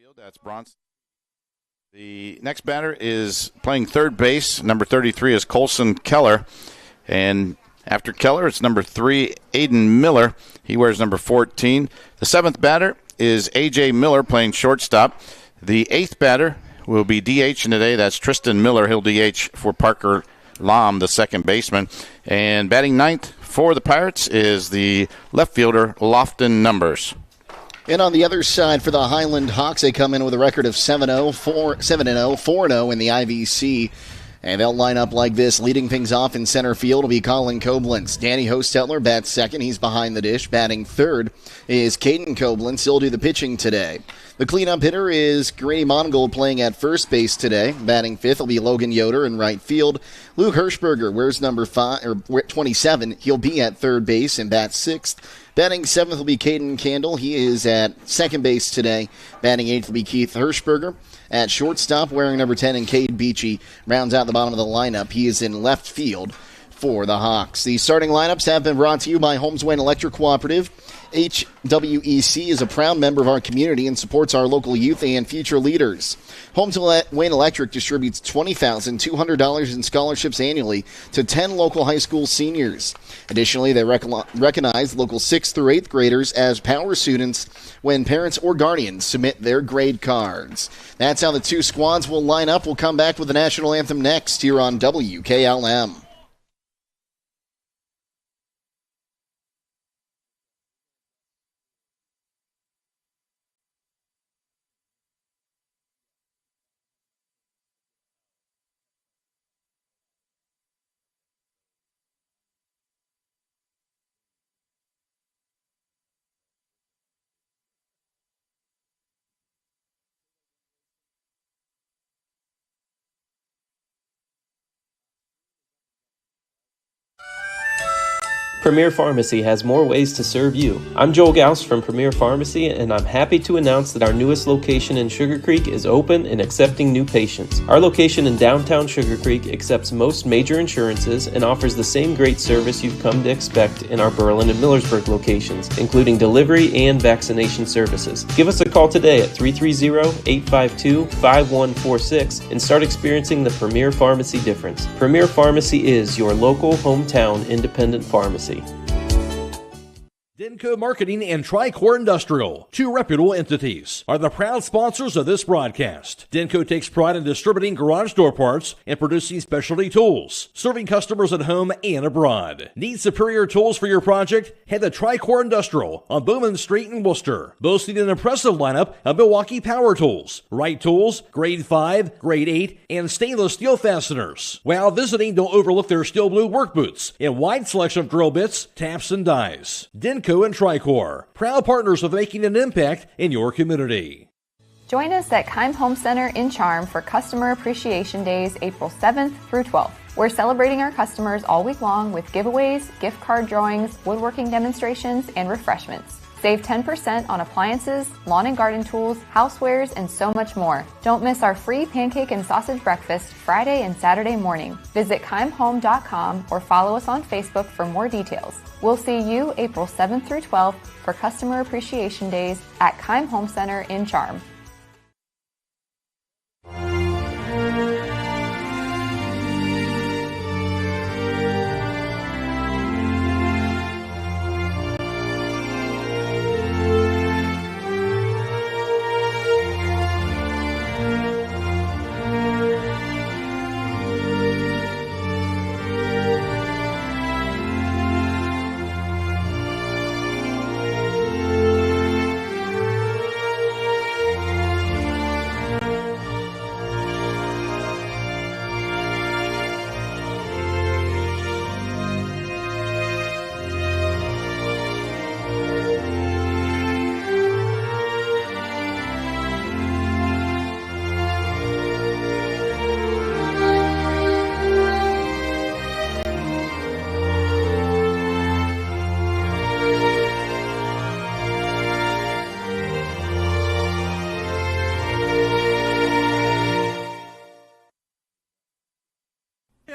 field. That's Bronson. The next batter is playing third base. Number 33 is Colson Keller. And after Keller, it's number 3, Aidan Miller. He wears number 14. The seventh batter is A.J. Miller playing shortstop. The eighth batter will be DH today. That's Tristan Miller. He'll DH for Parker Lam, the second baseman. And batting ninth for the Pirates is the left fielder, Lofton Numbers. And on the other side for the Hiland Hawks, they come in with a record of 7-0, 4-0 in the IVC. And they'll line up like this. Leading things off in center field will be Colin Koblenz. Danny Hostetler bats second. He's behind the dish. Batting third is Caden Koblenz. He'll do the pitching today. The cleanup hitter is Grady Mongold playing at first base today. Batting fifth will be Logan Yoder in right field. Luke Hirschberger wears number 27. He'll be at third base and bats sixth. Batting seventh will be Caden Candle. He is at second base today. Batting eighth will be Keith Hirschberger. At shortstop, wearing number 10, and Cade Beachy rounds out the bottom of the lineup. He is in left field for the Hawks. The starting lineups have been brought to you by Holmes Wayne Electric Cooperative. HWEC is a proud member of our community and supports our local youth and future leaders. Holmes Wayne Electric distributes $20,200 in scholarships annually to 10 local high school seniors. Additionally, they recognize local 6th through 8th graders as power students when parents or guardians submit their grade cards. That's how the two squads will line up. We'll come back with the national anthem next here on WKLM. Premier Pharmacy has more ways to serve you. I'm Joel Gauss from Premier Pharmacy, and I'm happy to announce that our newest location in Sugar Creek is open and accepting new patients. Our location in downtown Sugar Creek accepts most major insurances and offers the same great service you've come to expect in our Berlin and Millersburg locations, including delivery and vaccination services. Give us a call today at 330-852-5146 and start experiencing the Premier Pharmacy difference. Premier Pharmacy is your local hometown independent pharmacy. Denko Marketing and Tricor Industrial, two reputable entities, are the proud sponsors of this broadcast. Denko takes pride in distributing garage door parts and producing specialty tools, serving customers at home and abroad. Need superior tools for your project? Head to Tricor Industrial on Bowman Street in Worcester, boasting an impressive lineup of Milwaukee power tools, Wright tools, grade 5, grade 8, and stainless steel fasteners. While visiting, don't overlook their steel blue work boots and wide selection of drill bits, taps, and dies. Denko and Tricor, proud partners of making an impact in your community. Join us at Keim Home Center in Charm for Customer Appreciation Days, April 7th through 12th. We're celebrating our customers all week long with giveaways, gift card drawings, woodworking demonstrations, and refreshments. Save 10% on appliances, lawn and garden tools, housewares, and so much more. Don't miss our free pancake and sausage breakfast Friday and Saturday morning. Visit KeimHome.com or follow us on Facebook for more details. We'll see you April 7th through 12th for Customer Appreciation Days at Keim Home Center in Charm.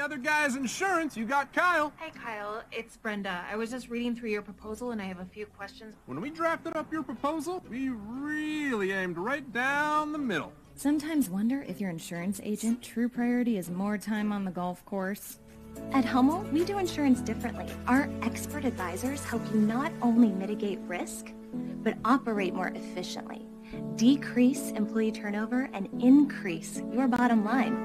other guy's insurance, you got Kyle. Hey, Kyle, it's Brenda. I was just reading through your proposal, and I have a few questions. When we drafted up your proposal, we really aimed right down the middle. Sometimes wonder if your insurance agent true priority is more time on the golf course. At Hummel, we do insurance differently. Our expert advisors help you not only mitigate risk, but operate more efficiently, decrease employee turnover, and increase your bottom line.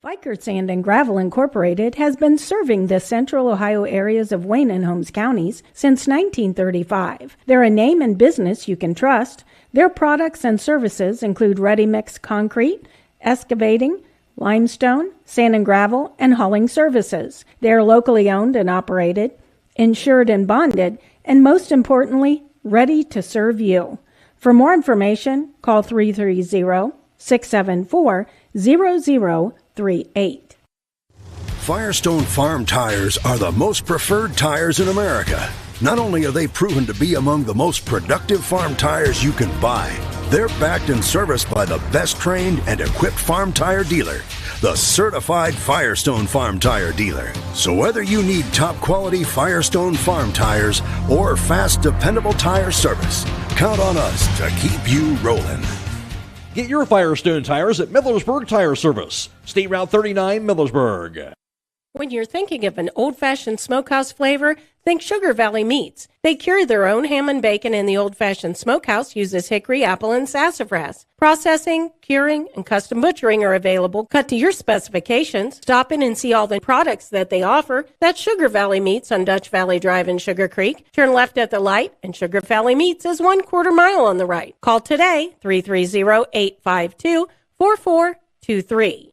Fikert Sand and Gravel Incorporated has been serving the central Ohio areas of Wayne and Holmes counties since 1935. They're a name and business you can trust. Their products and services include ready-mix concrete, excavating, limestone, sand and gravel, and hauling services. They are locally owned and operated, insured and bonded, and most importantly, ready to serve you. For more information, call 330-674-0038. Firestone Farm tires are the most preferred tires in America. Not only are they proven to be among the most productive farm tires you can buy, they're backed and serviced by the best trained and equipped farm tire dealer, the certified Firestone Farm Tire dealer. So whether you need top quality Firestone Farm tires or fast, dependable tire service, count on us to keep you rolling. Get your Firestone tires at Millersburg Tire Service, State Route 39, Millersburg. When you're thinking of an old-fashioned smokehouse flavor, think Sugar Valley Meats. They cure their own ham and bacon, and the old-fashioned smokehouse uses hickory, apple, and sassafras. Processing, curing, and custom butchering are available, cut to your specifications. Stop in and see all the products that they offer. That's Sugar Valley Meats on Dutch Valley Drive in Sugar Creek. Turn left at the light, and Sugar Valley Meats is 1/4 mile on the right. Call today, 330-852-4423.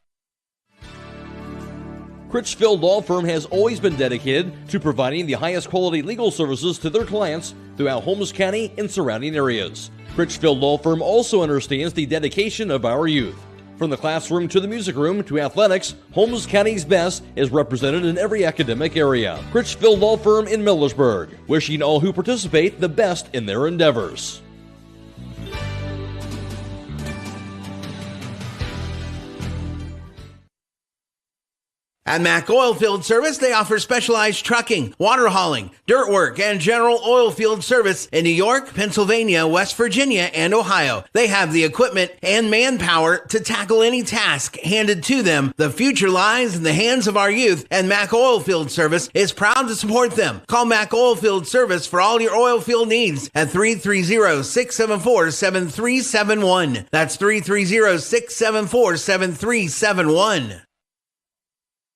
Critchfield Law Firm has always been dedicated to providing the highest quality legal services to their clients throughout Holmes County and surrounding areas. Critchfield Law Firm also understands the dedication of our youth. From the classroom to the music room to athletics, Holmes County's best is represented in every academic area. Critchfield Law Firm in Millersburg, wishing all who participate the best in their endeavors. At Mack Oilfield Service, they offer specialized trucking, water hauling, dirt work, and general oil field service in New York, Pennsylvania, West Virginia, and Ohio. They have the equipment and manpower to tackle any task handed to them. The future lies in the hands of our youth, and Mack Oilfield Service is proud to support them. Call Mack Oilfield Service for all your oil field needs at 330-674-7371. That's 330-674-7371.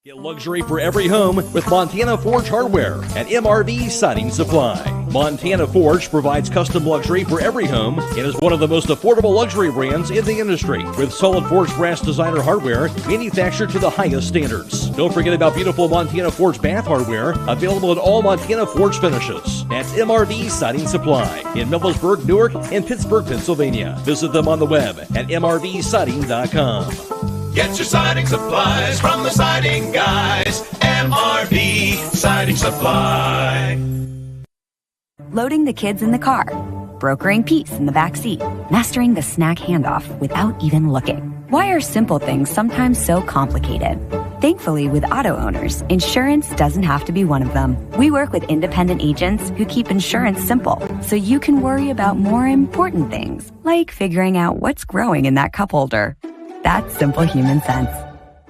Get luxury for every home with Montana Forge Hardware at MRV Siding Supply. Montana Forge provides custom luxury for every home and is one of the most affordable luxury brands in the industry, with solid forged brass designer hardware manufactured to the highest standards. Don't forget about beautiful Montana Forge bath hardware available in all Montana Forge finishes. That's MRV Siding Supply in Millersburg, Newark, and Pittsburgh, Pennsylvania. Visit them on the web at mrvsiding.com. Get your siding supplies from the siding guys. MRV Siding Supply. Loading the kids in the car, brokering peace in the back seat, mastering the snack handoff without even looking. Why are simple things sometimes so complicated? Thankfully, with auto owners, insurance doesn't have to be one of them. We work with independent agents who keep insurance simple, so you can worry about more important things, like figuring out what's growing in that cup holder. That's simple human sense.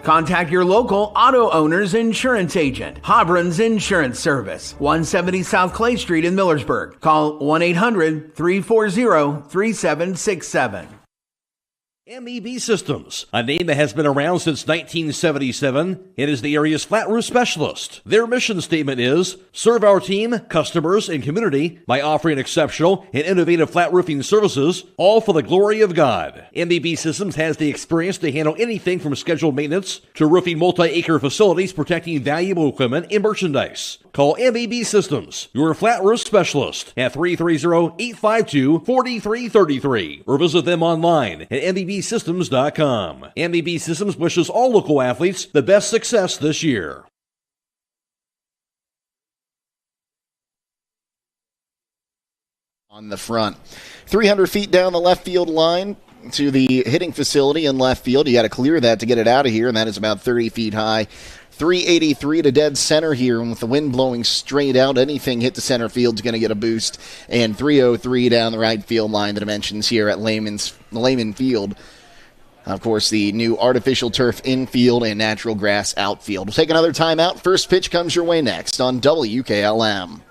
Contact your local auto owner's insurance agent. Hobron's Insurance Service, 170 South Clay Street in Millersburg. Call 1-800-340-3767. MEB Systems, a name that has been around since 1977. It is the area's flat roof specialist. Their mission statement is, serve our team, customers, and community by offering exceptional and innovative flat roofing services, all for the glory of God. MEB Systems has the experience to handle anything from scheduled maintenance to roofing multi-acre facilities protecting valuable equipment and merchandise. Call MEB Systems, your flat roof specialist, at 330-852-4333, or visit them online at MEBsystems.com. MEB Systems wishes all local athletes the best success this year. On the front, 300 feet down the left field line, to the hitting facility in left field. You got to clear that to get it out of here, and that is about 30 feet high. 383 to dead center here, and with the wind blowing straight out, anything hit to center field is going to get a boost. And 303 down the right field line, the dimensions here at Lehman Field. Of course, the new artificial turf infield and natural grass outfield. We'll take another timeout. First pitch comes your way next on WKLM.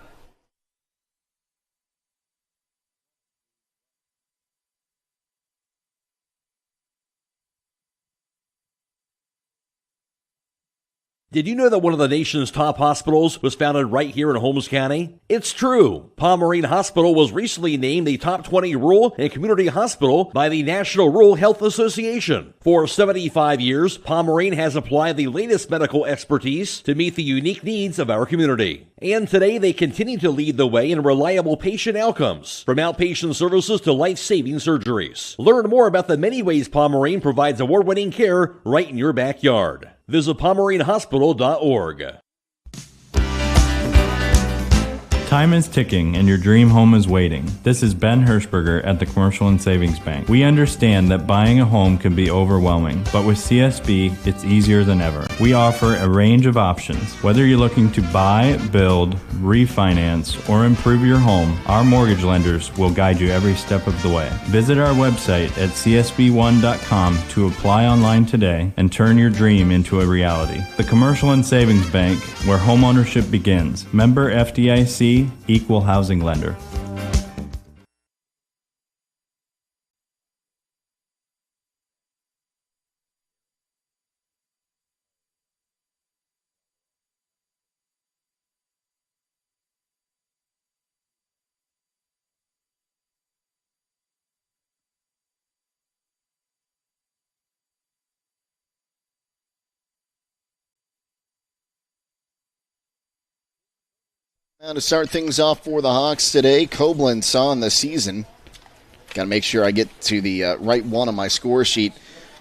Did you know that one of the nation's top hospitals was founded right here in Holmes County? It's true. Pomerene Hospital was recently named the top 20 rural and community hospital by the National Rural Health Association. For 75 years, Pomerene has applied the latest medical expertise to meet the unique needs of our community. And today they continue to lead the way in reliable patient outcomes, from outpatient services to life-saving surgeries. Learn more about the many ways Pomerene provides award-winning care right in your backyard. Visit PomereneHospital.org. Time is ticking and your dream home is waiting. This is Ben Hirschberger at the Commercial and Savings Bank. We understand that buying a home can be overwhelming, but with CSB, it's easier than ever. We offer a range of options. Whether you're looking to buy, build, refinance, or improve your home, our mortgage lenders will guide you every step of the way. Visit our website at csb1.com to apply online today and turn your dream into a reality. The Commercial and Savings Bank, where homeownership begins. Member FDIC, Equal Housing Lender. Now to start things off for the Hawks today, Koblenz on the season. Got to make sure I get to the right one on my score sheet.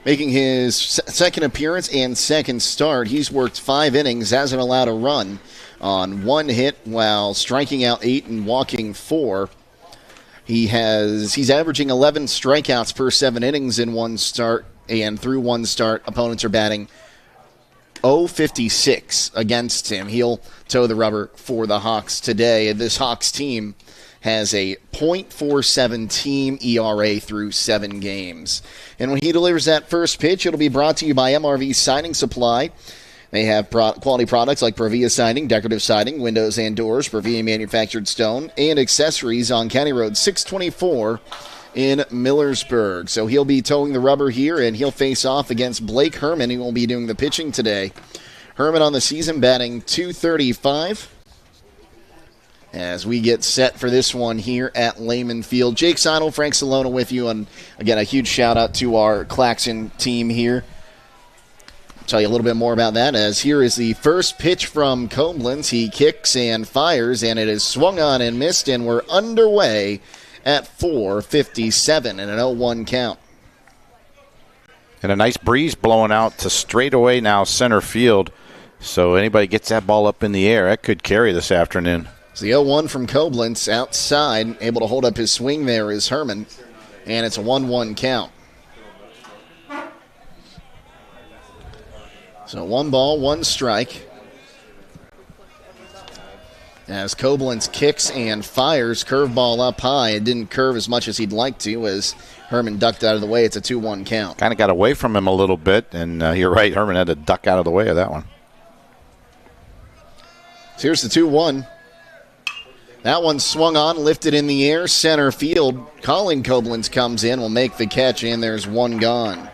Making his second appearance and second start. He's worked 5 innings, hasn't allowed a run on 1 hit while striking out 8 and walking 4. He's averaging 11 strikeouts per 7 innings in 1 start, and through 1 start, opponents are batting .056 against him. He'll toe the rubber for the Hawks today. This Hawks team has a .47 team ERA through 7 games. And when he delivers that first pitch, it'll be brought to you by MRV Siding Supply. They have quality products like Provia Siding, decorative siding, windows and doors, Provia manufactured stone, and accessories on County Road 624 in Millersburg. So he'll be towing the rubber here, and he'll face off against Blake Herman, who will be doing the pitching today. Herman on the season batting .235 as we get set for this one here at Lehman Field. Jake Seidel, Frank Salona with you, and again, a huge shout-out to our Claxon team here. I'll tell you a little bit more about that, as here is the first pitch from Koblenz. He kicks and fires, and it is swung on and missed, and we're underway at 4:57 and an 0-1 count. And a nice breeze blowing out to straightaway now center field. So anybody gets that ball up in the air, that could carry this afternoon. It's the 0-1 from Koblenz outside. Able to hold up his swing there is Herman. And it's a 1-1 count. So 1 ball, 1 strike. As Koblenz kicks and fires, curveball up high. It didn't curve as much as he'd like to as Herman ducked out of the way. It's a 2-1 count. Kind of got away from him a little bit, and you're right, Herman had to duck out of the way of that one. So here's the 2-1. That one swung on, lifted in the air, center field. Colin Koblenz comes in, will make the catch, and there's 1 gone.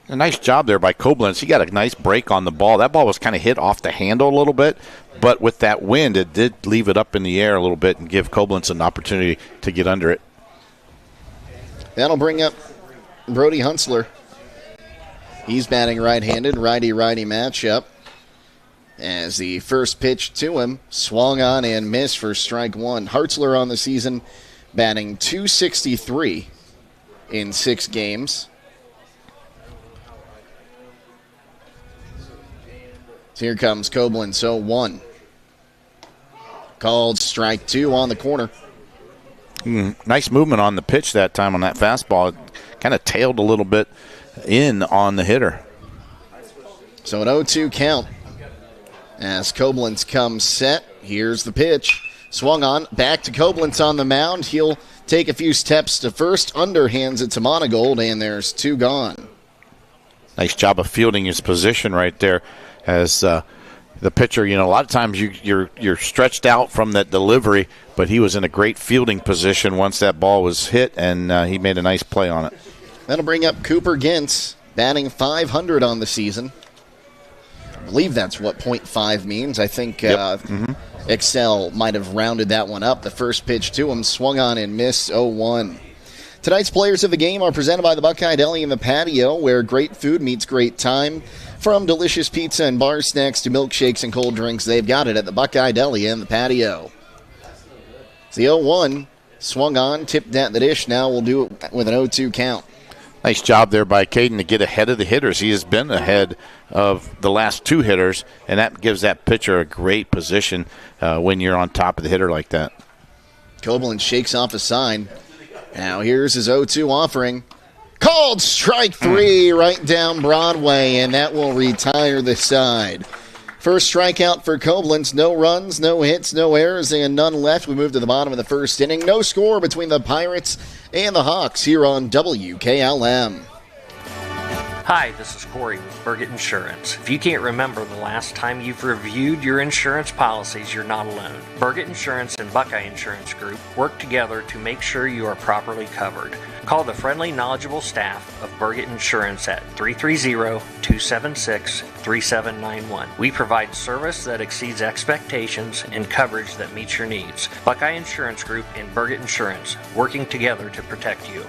A nice job there by Koblenz. He got a nice break on the ball. That ball was kind of hit off the handle a little bit, but with that wind, it did leave it up in the air a little bit and give Koblenz an opportunity to get under it. That'll bring up Brody Huntsler. He's batting right-handed, righty-righty matchup. As the first pitch to him swung on and missed for strike 1. Hartzler on the season batting .263 in 6 games. So here comes Koblenz, 0-1. Called strike 2 on the corner. Nice movement on the pitch that time on that fastball. It kind of tailed a little bit in on the hitter. So an 0-2 count as Koblenz comes set. Here's the pitch. Swung on. Back to Koblenz on the mound. He'll take a few steps to first. Underhands it to Monagold, and there's 2 gone. Nice job of fielding his position right there as the pitcher, a lot of times you're stretched out from that delivery, but he was in a great fielding position once that ball was hit, and he made a nice play on it. That'll bring up Cooper Gintz, batting .500 on the season. I believe that's what .5 means. I think Excel might have rounded that one up. The first pitch to him swung on and missed 0-1. Tonight's players of the game are presented by the Buckeye Deli in the Patio, where great food meets great time. From delicious pizza and bar snacks to milkshakes and cold drinks, they've got it at the Buckeye Deli in the Patio. It's the 0-1, swung on, tipped at the dish. Now we'll do it with an 0-2 count. Nice job there by Caden to get ahead of the hitters. He has been ahead of the last 2 hitters, and that gives that pitcher a great position when you're on top of the hitter like that. Koblenz shakes off a sign. Now here's his 0-2 offering. Called strike 3 right down Broadway, and that will retire the side. First strikeout for Koblenz. No runs, no hits, no errors, and none left. We move to the bottom of the first inning. No score between the Pirates and the Hawks here on WKLM. Hi, this is Corey with Burgett Insurance. If you can't remember the last time you've reviewed your insurance policies, you're not alone. Burgett Insurance and Buckeye Insurance Group work together to make sure you are properly covered. Call the friendly, knowledgeable staff of Burgett Insurance at 330-276-3791. We provide service that exceeds expectations and coverage that meets your needs. Buckeye Insurance Group and Burgett Insurance, working together to protect you.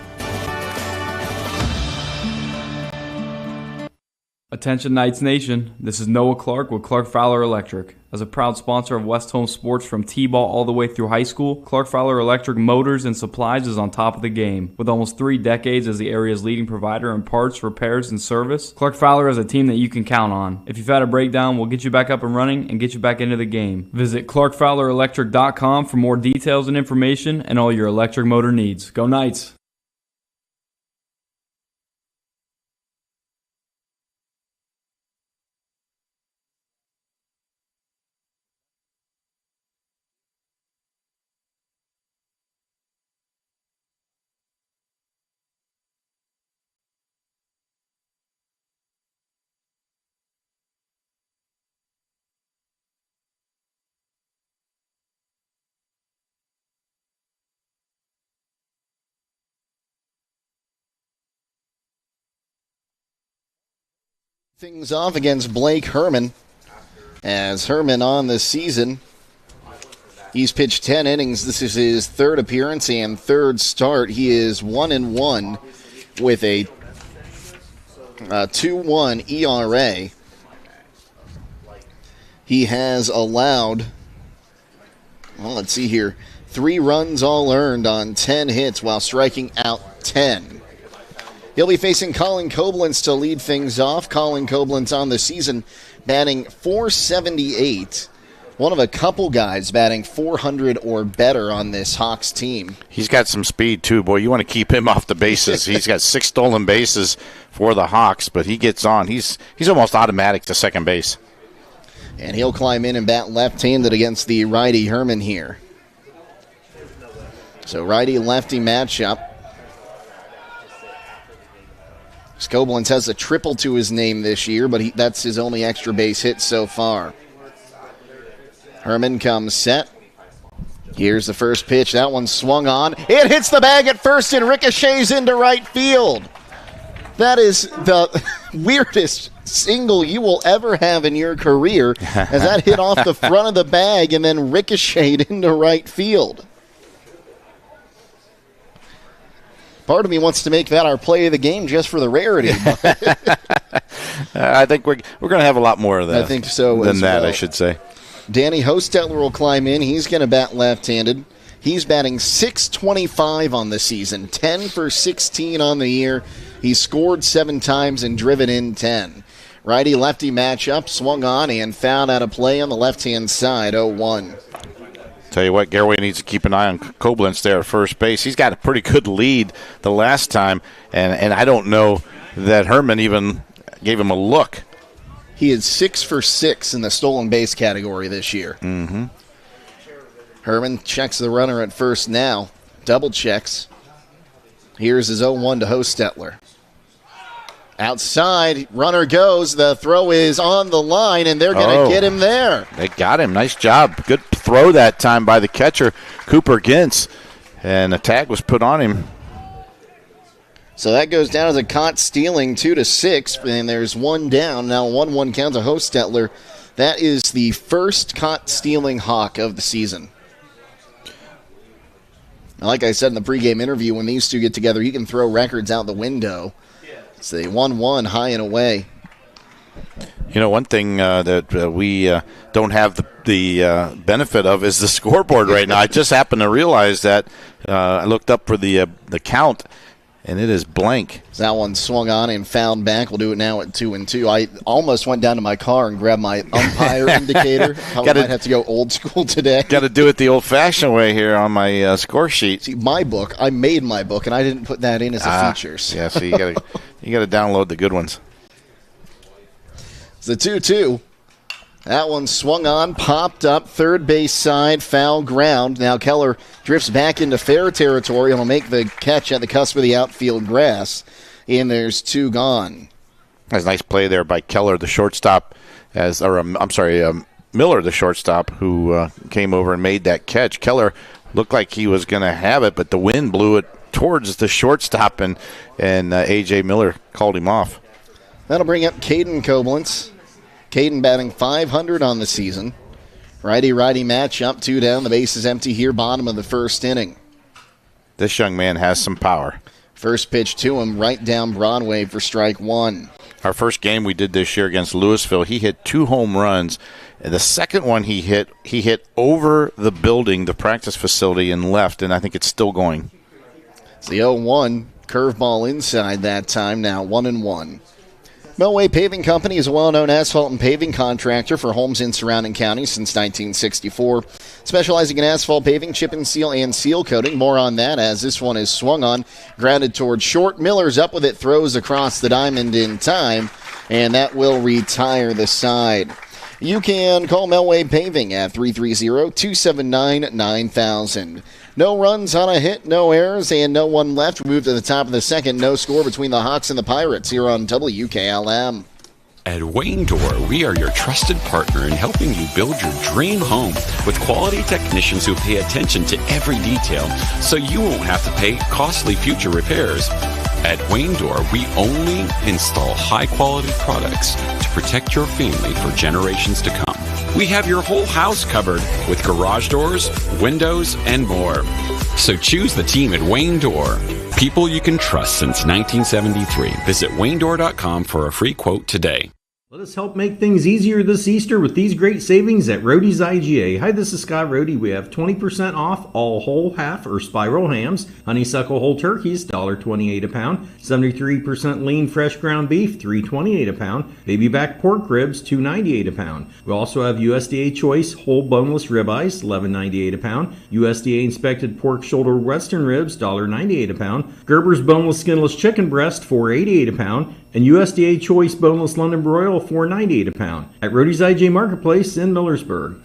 Attention Knights Nation, this is Noah Clark with Clark Fowler Electric. As a proud sponsor of West Home Sports from T-ball all the way through high school, Clark Fowler Electric Motors and Supplies is on top of the game. With almost 3 decades as the area's leading provider in parts, repairs, and service, Clark Fowler is a team that you can count on. If you've had a breakdown, we'll get you back up and running and get you back into the game. Visit ClarkFowlerElectric.com for more details and information and all your electric motor needs. Go Knights! Things off against Blake Herman. As Herman on the season, he's pitched 10 innings. This is his 3rd appearance and 3rd start. He is 1-1 with a 2.1 ERA. He has allowed, let's see here, 3 runs all earned on 10 hits while striking out 10. He'll be facing Colin Koblenz to lead things off. Colin Koblenz on the season batting .478. One of a couple guys batting .400 or better on this Hawks team. He's got some speed, too. Boy, you want to keep him off the bases. He's got 6 stolen bases for the Hawks, but he gets on. He's almost automatic to second base. And he'll climb in and bat left-handed against the righty Herman here. So righty-lefty matchup. Koblenz has a triple to his name this year, but that's his only extra base hit so far. Herman comes set. Here's the first pitch. That one swung on. It hits the bag at first and ricochets into right field. That is the weirdest single you will ever have in your career, as that hit off the front of the bag and then ricocheted into right field. Part of me wants to make that our play of the game just for the rarity. I think we're going to have a lot more of that. I think so than that, well. I should say. Danny Hostetler will climb in. He's going to bat left-handed. He's batting .625 on the season, 10 for 16 on the year. He's scored 7 times and driven in 10. Righty-lefty matchup, swung on and fouled out of play on the left-hand side, 0-1. Tell you what, Garaway needs to keep an eye on Koblenz there at first base. He's got a pretty good lead the last time, and I don't know that Herman even gave him a look. He is 6 for 6 in the stolen base category this year. Mm-hmm. Herman checks the runner at first now. Double checks. Here's his 0-1 to Hostetler. Outside, runner goes. The throw is on the line, and they're going to get him there. They got him. Nice job. Good throw that time by the catcher, Cooper Gintz. And a tag was put on him. So that goes down as a caught stealing, 2-6, and there's one down. Now 1-1 count to Hostetler. That is the first caught stealing Hawk of the season. Like I said in the pregame interview, when these two get together, you can throw records out the window. It's a 1-1 high and away. You know, one thing that we don't have the benefit of is the scoreboard right now. I just happened to realize that. I looked up for the count, and it is blank. So that one swung on and fouled back. We'll do it now at 2-2. I almost went down to my car and grabbed my umpire indicator. I might have to go old school today. Got to do it the old-fashioned way here on my score sheet. See, my book, I made my book, and I didn't put that in as a features. Yeah, so you got to download the good ones. It's the 2-2. That one swung on, popped up, third base side, foul ground. Now Keller drifts back into fair territory and will make the catch at the cusp of the outfield grass. And there's two gone. That's a nice play there by Keller, the shortstop, Miller, the shortstop, who came over and made that catch. Keller looked like he was going to have it, but the wind blew it towards the shortstop, and A.J. Miller called him off. That'll bring up Caden Koblenz. Caden batting .500 on the season. Righty-righty matchup, 2 down. The base is empty here, bottom of the first inning. This young man has some power. First pitch to him, right down Broadway for strike one. Our first game we did this year against Louisville, he hit 2 home runs. And the second one he hit over the building, the practice facility, and left, and I think it's still going. It's the 0-1 curveball inside that time, now 1-1. Melway Paving Company is a well-known asphalt and paving contractor for homes in surrounding counties since 1964, specializing in asphalt paving, chip and seal, and seal coating. More on that as this one is swung on, grounded towards short. Miller's up with it, throws across the diamond in time, and that will retire the side. You can call Melway Paving at 330-279-9000. No runs on a hit, no errors, and no one left. We move to the top of the second. No score between the Hawks and the Pirates here on WKLM. At Wayne Door, we are your trusted partner in helping you build your dream home with quality technicians who pay attention to every detail so you won't have to pay costly future repairs. At Wayne Door, we only install high-quality products to protect your family for generations to come. We have your whole house covered with garage doors, windows, and more. So choose the team at Wayne Door. People you can trust since 1973. Visit waynedoor.com for a free quote today. Let us help make things easier this Easter with these great savings at Roadie's IGA. Hi, this is Scott Roadie. We have 20% off all whole, half, or spiral hams. Honeysuckle whole turkeys, $1.28 a pound. 73% lean fresh ground beef, $3.28 a pound. Baby back pork ribs, $2.98 a pound. We also have USDA choice whole boneless ribeyes, $11.98 a pound. USDA inspected pork shoulder western ribs, $1.98 a pound. Gerber's boneless skinless chicken breast, $4.88 a pound. And USDA choice boneless London broil, $4.98 a pound at Roadie's IJ Marketplace in Millersburg.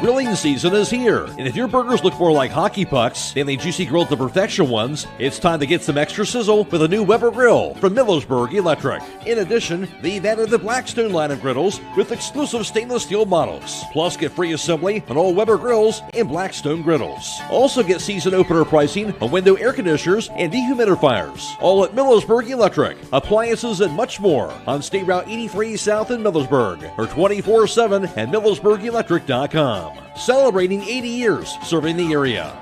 Grilling season is here, and if your burgers look more like hockey pucks than the juicy grilled to perfection ones, it's time to get some extra sizzle with a new Weber grill from Millersburg Electric. In addition, they've added the Blackstone line of griddles with exclusive stainless steel models. Plus, get free assembly on all Weber grills and Blackstone griddles. Also get season opener pricing on window air conditioners and dehumidifiers. All at Millersburg Electric. Appliances and much more on State Route 83 South in Millersburg or 24/7 at millersburgelectric.com. Celebrating 80 years serving the area.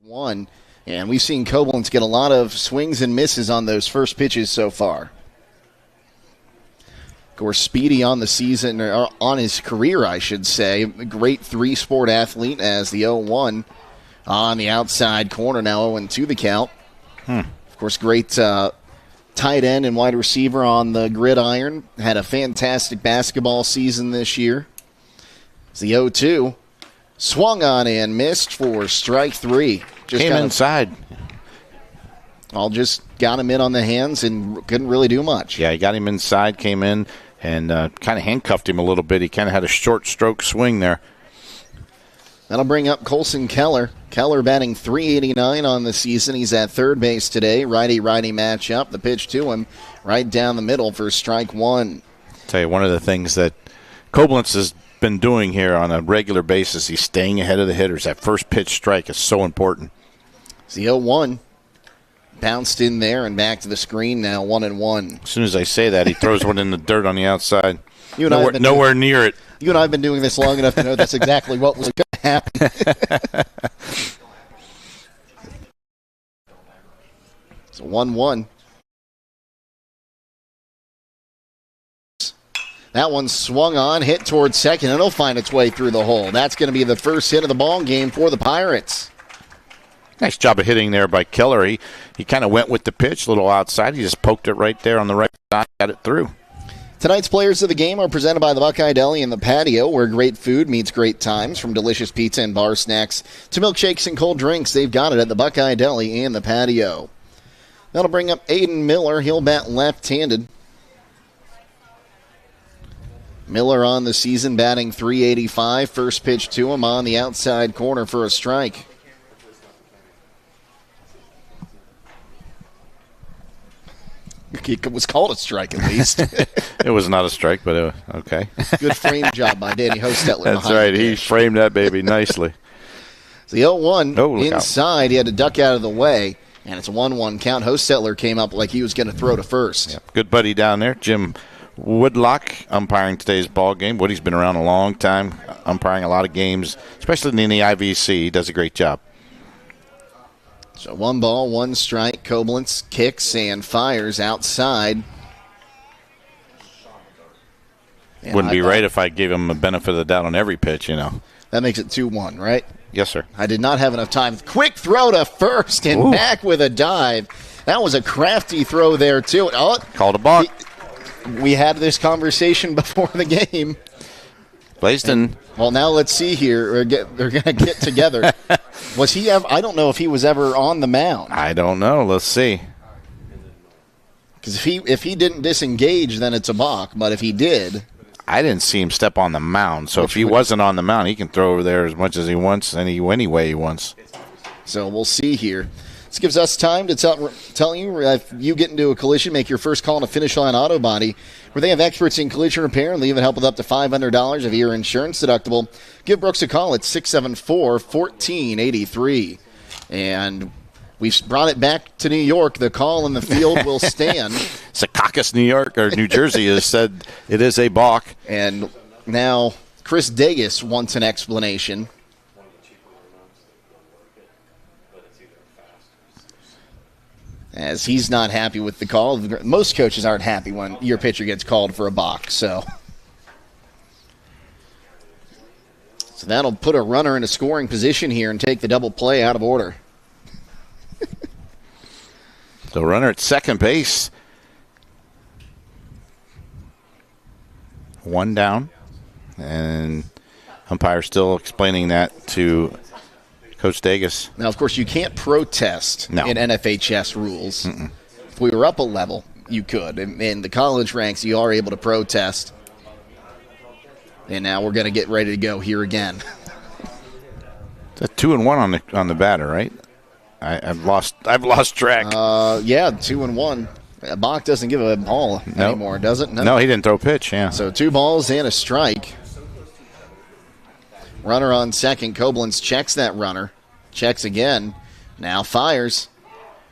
One, and we've seen Koblenz get a lot of swings and misses on those first pitches so far. Of course, Speedy on the season, or on his career, I should say. A great three-sport athlete as the 0-1 on the outside corner. Now 0-2 the count. Of course, great tight end and wide receiver on the gridiron. Had a fantastic basketball season this year. It's the 0-2. Swung on and missed for strike 3. Came inside. Just got him in on the hands and couldn't really do much. Yeah, he got him inside, came in, and kind of handcuffed him a little bit. He kind of had a short stroke swing there. That'll bring up Colson Keller. Keller batting .389 on the season. He's at third base today. Righty-righty matchup. The pitch to him right down the middle for strike 1. Tell you, one of the things that Koblenz has been doing here on a regular basis, he's staying ahead of the hitters. That first pitch strike is so important. It's the 0-1. Bounced in there and back to the screen now, 1-1. As soon as I say that, he throws one in the dirt on the outside. Nowhere near it. You and I have been doing this long enough to know that's exactly what was going to happen. It's a 1-1. That one swung on, hit towards second, and it'll find its way through the hole. That's going to be the first hit of the ball game for the Pirates. Nice job of hitting there by Keller. He kind of went with the pitch, a little outside. He just poked it right there on the right side, got it through. Tonight's players of the game are presented by the Buckeye Deli and the Patio, where great food meets great times. From delicious pizza and bar snacks to milkshakes and cold drinks, they've got it at the Buckeye Deli and the Patio. That'll bring up Aidan Miller. He'll bat left-handed. Miller on the season batting .385. First pitch to him on the outside corner for a strike. It was called a strike, at least. It was not a strike, but okay. Good frame job by Danny Hostetler. That's right. He framed that baby nicely. It's the 0-1 inside. He had to duck out of the way, and it's a 1-1 count. Hostetler came up like he was going to throw to first. Yeah. Good buddy down there, Jim Woodlock, umpiring today's ball game. Woody's been around a long time, umpiring a lot of games, especially in the IVC. He does a great job. So 1 ball, 1 strike. Koblenz kicks and fires outside. And wouldn't be right if I gave him a benefit of the doubt on every pitch, That makes it 2-1, right? Yes, sir. I did not have enough time. Quick throw to first and back with a dive. That was a crafty throw there, too. Oh, called a balk. We had this conversation before the game. Blaisdon. Well, now let's see here. They're going to get together. Was he ever? I don't know if he was ever on the mound. I don't know. Let's see. Because if he didn't disengage, then it's a balk. But if he did, I didn't see him step on the mound. So if he wasn't on the mound, he can throw over there as much as he wants, any way he wants. So we'll see here. This gives us time to tell you if you get into a collision, make your first call on a Finish Line Auto Body, where they have experts in collision repair and they even help with up to $500 of your insurance deductible. Give Brooks a call at 674-1483. And we've brought it back to New York. The call in the field will stand. Secaucus, New York, or New Jersey has said it is a balk. And now Chris Dagus wants an explanation. As he's not happy with the call. Most coaches aren't happy when your pitcher gets called for a balk. So that'll put a runner in a scoring position here and take the double play out of order. The runner at second base. 1 down. And umpire still explaining that to Coach Dagus. Now, of course, you can't protest in NFHS rules. If we were up a level, you could. In the college ranks, you are able to protest. And now we're going to get ready to go here again. It's a 2-1 on the batter, right? I've lost track. 2-1. Bach doesn't give a ball anymore, does it? No, he didn't throw a pitch, yeah. So 2 balls and a strike. Runner on second. Koblenz checks that runner. Checks again. Now fires.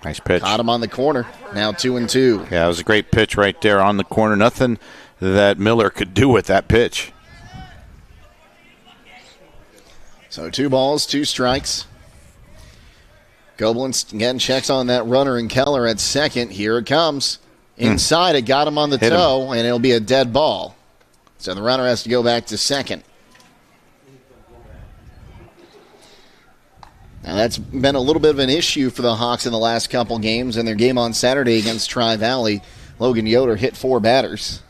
Nice pitch. Caught him on the corner. Now 2-2. Yeah, it was a great pitch right there on the corner. Nothing that Miller could do with that pitch. So 2 balls, 2 strikes. Koblenz again checks on that runner and Keller at second. Here it comes. Inside, it got him on the toe, and it'll be a dead ball. So the runner has to go back to second. Now, that's been a little bit of an issue for the Hawks in the last couple games. In their game on Saturday against Tri-Valley, Logan Yoder hit 4 batters.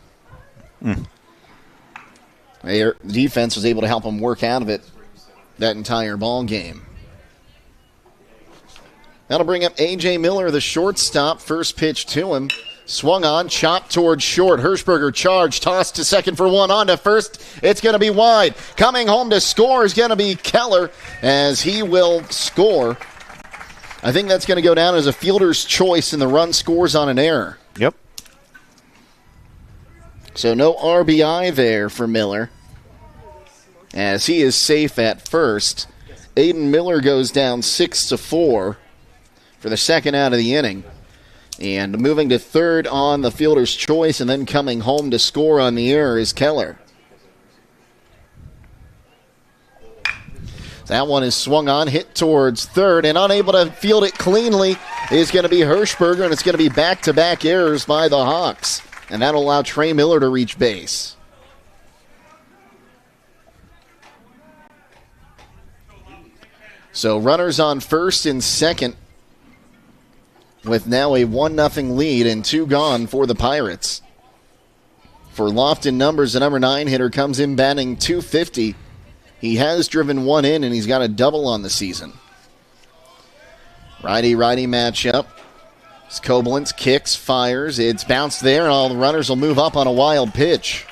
Their defense was able to help them work out of it that entire ball game. That'll bring up A.J. Miller, the shortstop. First pitch to him. Swung on, chopped towards short. Hirschberger charged, tossed to second for one, on to first. It's going to be wide. Coming home to score is going to be Keller, as he will score. I think that's going to go down as a fielder's choice, and the run scores on an error. Yep. So no RBI there for Miller, as he is safe at first. Aidan Miller goes down 6-4 for the second out of the inning. And moving to third on the fielder's choice, and then coming home to score on the error is Keller. That one is swung on, hit towards third, and unable to field it cleanly is going to be Hirschberger, and it's going to be back-to-back errors by the Hawks. And that'll allow Trey Miller to reach base. So runners on first and second, with now a 1-0 lead and 2 gone for the Pirates. For Lofton Numbers, the number 9 hitter comes in batting .250. He has driven 1 in, and he's got a double on the season. Righty-righty matchup. Koblenz kicks, fires. It's bounced there, and all the runners will move up on a wild pitch.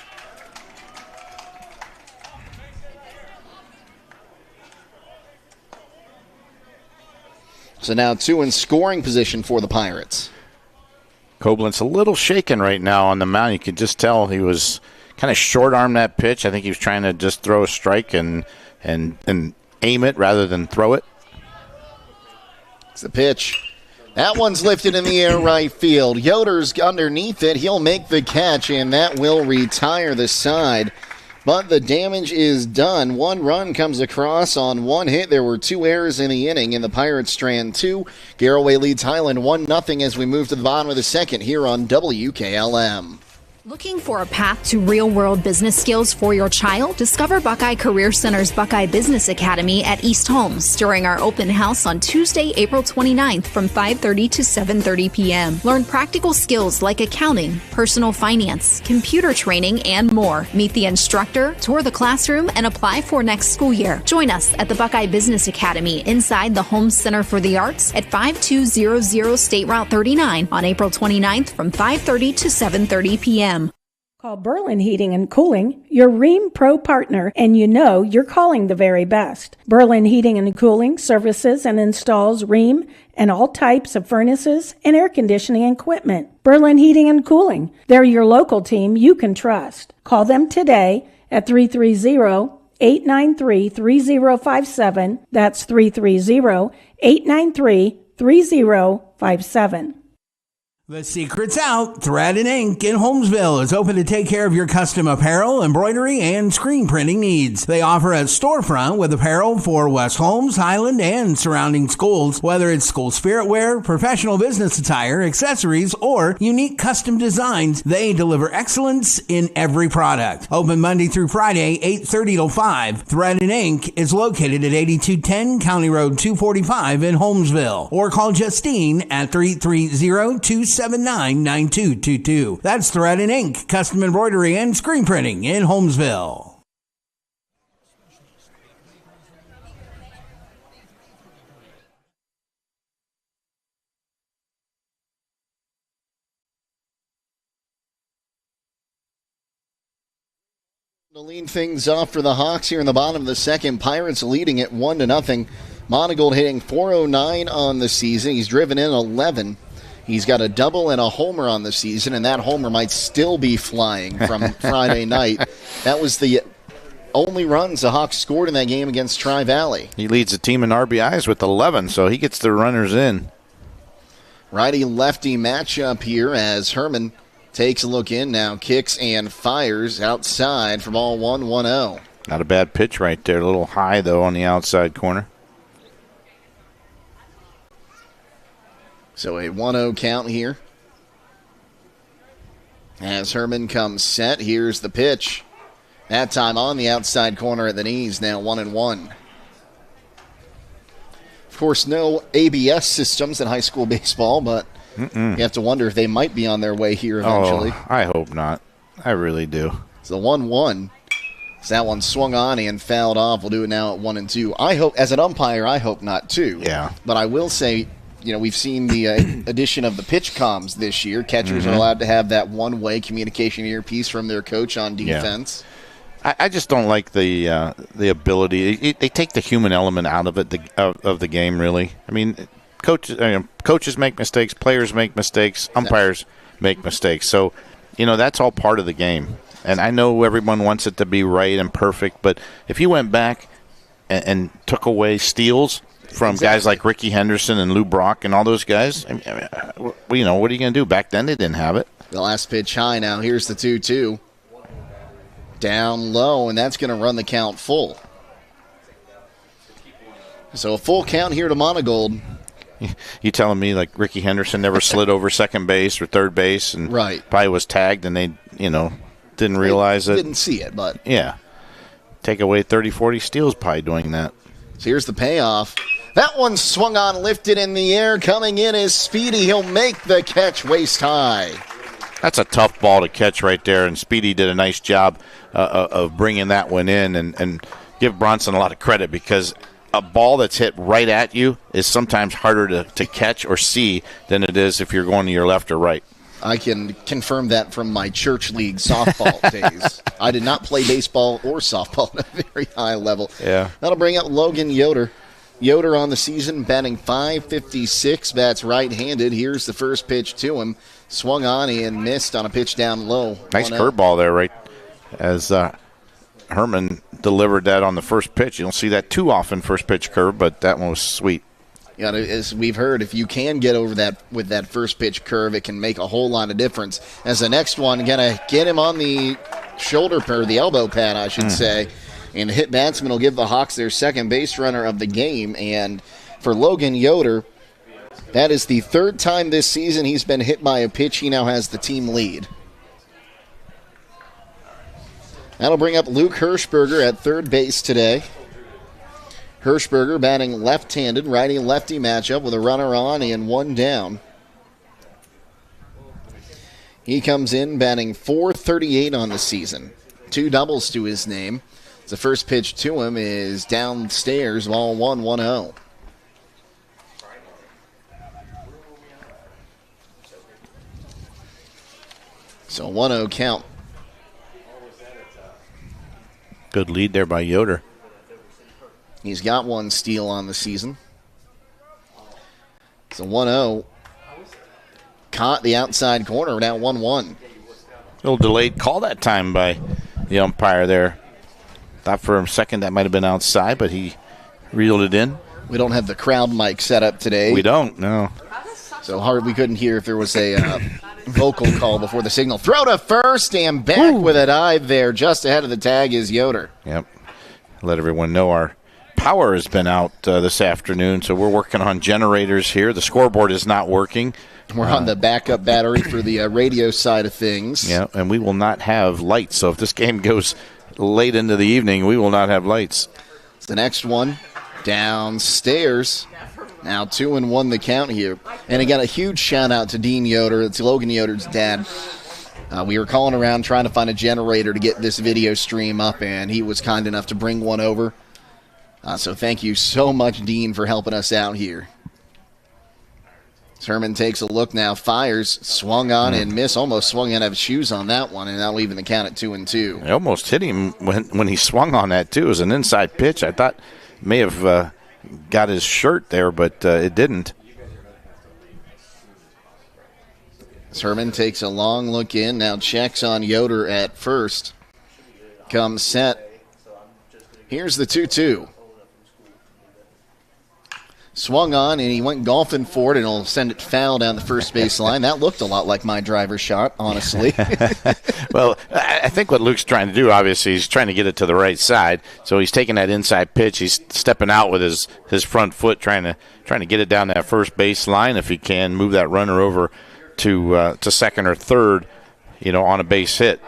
So now 2 in scoring position for the Pirates. Koblenz a little shaken right now on the mound. You could just tell he was kind of short-armed that pitch. I think he was trying to just throw a strike and aim it rather than throw it. It's the pitch. That one's lifted in the air right field. Yoder's underneath it. He'll make the catch, and that will retire the side. But the damage is done. 1 run comes across on 1 hit. There were 2 errors in the inning, and the Pirates strand 2. Garaway leads Hiland 1-0 as we move to the bottom of the second here on WKLM. Looking for a path to real-world business skills for your child? Discover Buckeye Career Center's Buckeye Business Academy at East Holmes during our open house on Tuesday, April 29th from 5:30 to 7:30 p.m. Learn practical skills like accounting, personal finance, computer training, and more. Meet the instructor, tour the classroom, and apply for next school year. Join us at the Buckeye Business Academy inside the Holmes Center for the Arts at 5200 State Route 39 on April 29th from 5:30 to 7:30 p.m. Call Berlin Heating and Cooling, your Rheem Pro partner, and you know you're calling the very best. Berlin Heating and Cooling services and installs Rheem and all types of furnaces and air conditioning equipment. Berlin Heating and Cooling, they're your local team you can trust. Call them today at 330-893-3057. That's 330-893-3057. The secret's out. Thread and Ink in Holmesville is open to take care of your custom apparel, embroidery, and screen printing needs. They offer a storefront with apparel for West Holmes, Hiland, and surrounding schools. Whether it's school spirit wear, professional business attire, accessories, or unique custom designs, they deliver excellence in every product. Open Monday through Friday, 8:30 till 5. Thread and Ink is located at 8210 County Road 245 in Holmesville. Or call Justine at 330-279-9222. That's Thread and Ink, custom embroidery and screen printing in Holmesville. To lead things off for the Hawks here in the bottom of the second, Pirates leading it 1-0. Monagold hitting .409 on the season. He's driven in 11. He's got a double and a homer on the season, and that homer might still be flying from Friday night. That was the only runs the Hawks scored in that game against Tri-Valley. He leads the team in RBIs with 11, so he gets the runners in. Righty-lefty matchup here as Herman takes a look in now, kicks and fires outside for ball 1-1-0. Not a bad pitch right there. A little high, though, on the outside corner. So a 1-0 count here. As Herman comes set, here's the pitch. That time on the outside corner at the knees, now 1-1. Of course, no ABS systems in high school baseball, but you have to wonder if they might be on their way here eventually. Oh, I hope not. I really do. It's the 1-1. So that one swung on and fouled off. We'll do it now at 1-2. I hope, as an umpire, I hope not too. Yeah. But I will say, we've seen the addition of the pitch comms this year. Catchers are allowed to have that one-way communication earpiece from their coach on defense. Yeah. I just don't like the ability. They take the human element out of it of the game. Really, I mean, coaches make mistakes, players make mistakes, umpires make mistakes. So, that's all part of the game. And I know everyone wants it to be right and perfect, but if you went back and took away steals from guys like Ricky Henderson and Lou Brock and all those guys, what are you going to do? Back then they didn't have it. The last pitch high now. Here's the 2-2. Down low, and that's going to run the count full. So a full count here to Monagold. You telling me like Ricky Henderson never slid over second base or third base and probably was tagged and they, didn't realize it. Didn't see it, but. Yeah. Take away 30, 40 steals probably doing that. So here's the payoff. That one swung on, lifted in the air. Coming in is Speedy. He'll make the catch waist high. That's a tough ball to catch right there, and Speedy did a nice job of bringing that one in and give Bronson a lot of credit because a ball that's hit right at you is sometimes harder to catch or see than it is if you're going to your left or right. I can confirm that from my church league softball days. I did not play baseball or softball at a very high level. Yeah. That'll bring up Logan Yoder. Yoder on the season, batting .556, bats right-handed. Here's the first pitch to him. Swung on and missed on a pitch down low. Nice curveball there, right? As Herman delivered that on the first pitch. You don't see that too often, first pitch curve, but that one was sweet. Yeah, as we've heard, if you can get over that with that first pitch curve, it can make a whole lot of difference. As the next one, gonna get him on the shoulder or the elbow pad, I should say. And the hit batsman will give the Hawks their second base runner of the game. And for Logan Yoder, that is the third time this season he's been hit by a pitch. He now has the team lead. That'll bring up Luke Hirschberger at third base today. Hirschberger batting left-handed, righty-lefty matchup with a runner on and one down. He comes in batting .438 on the season. 2 doubles to his name. The first pitch to him is downstairs, ball 1-1-0. So 1-0 count. Good lead there by Yoder. He's got one steal on the season. So 1-0. Caught the outside corner, now 1-1. Little delayed call that time by the umpire there. Thought for a second that might have been outside, but he reeled it in. We don't have the crowd mic set up today. We don't, no. So hard we couldn't hear if there was a vocal call before the signal. Throw to first and back with a dive there. Just ahead of the tag is Yoder. Yep. Let everyone know our power has been out this afternoon, so we're working on generators here. The scoreboard is not working. We're on the backup battery for the radio side of things. Yeah, and we will not have lights. So if this game goes late into the evening, we will not have lights. It's the next one downstairs. Now 2-1 the count here. And again, a huge shout out to Dean Yoder. It's Logan Yoder's dad. We were calling around trying to find a generator to get this video stream up, and he was kind enough to bring one over. So thank you so much, Dean, for helping us out here. Herman takes a look now, fires, swung on and missed, almost swung out of his shoes on that one, and that'll even the count at 2-2. It almost hit him when he swung on that, too. It was an inside pitch. I thought may have got his shirt there, but it didn't. Herman takes a long look in, now checks on Yoder at first. Comes set. Here's the 2-2. Swung on, and he went golfing for it, and he'll send it foul down the first base line. That looked a lot like my driver's shot, honestly. Well, I think what Luke's trying to do, obviously, he's trying to get it to the right side. So he's taking that inside pitch. He's stepping out with his front foot, trying to get it down that first base line if he can, move that runner over to second or third, on a base hit.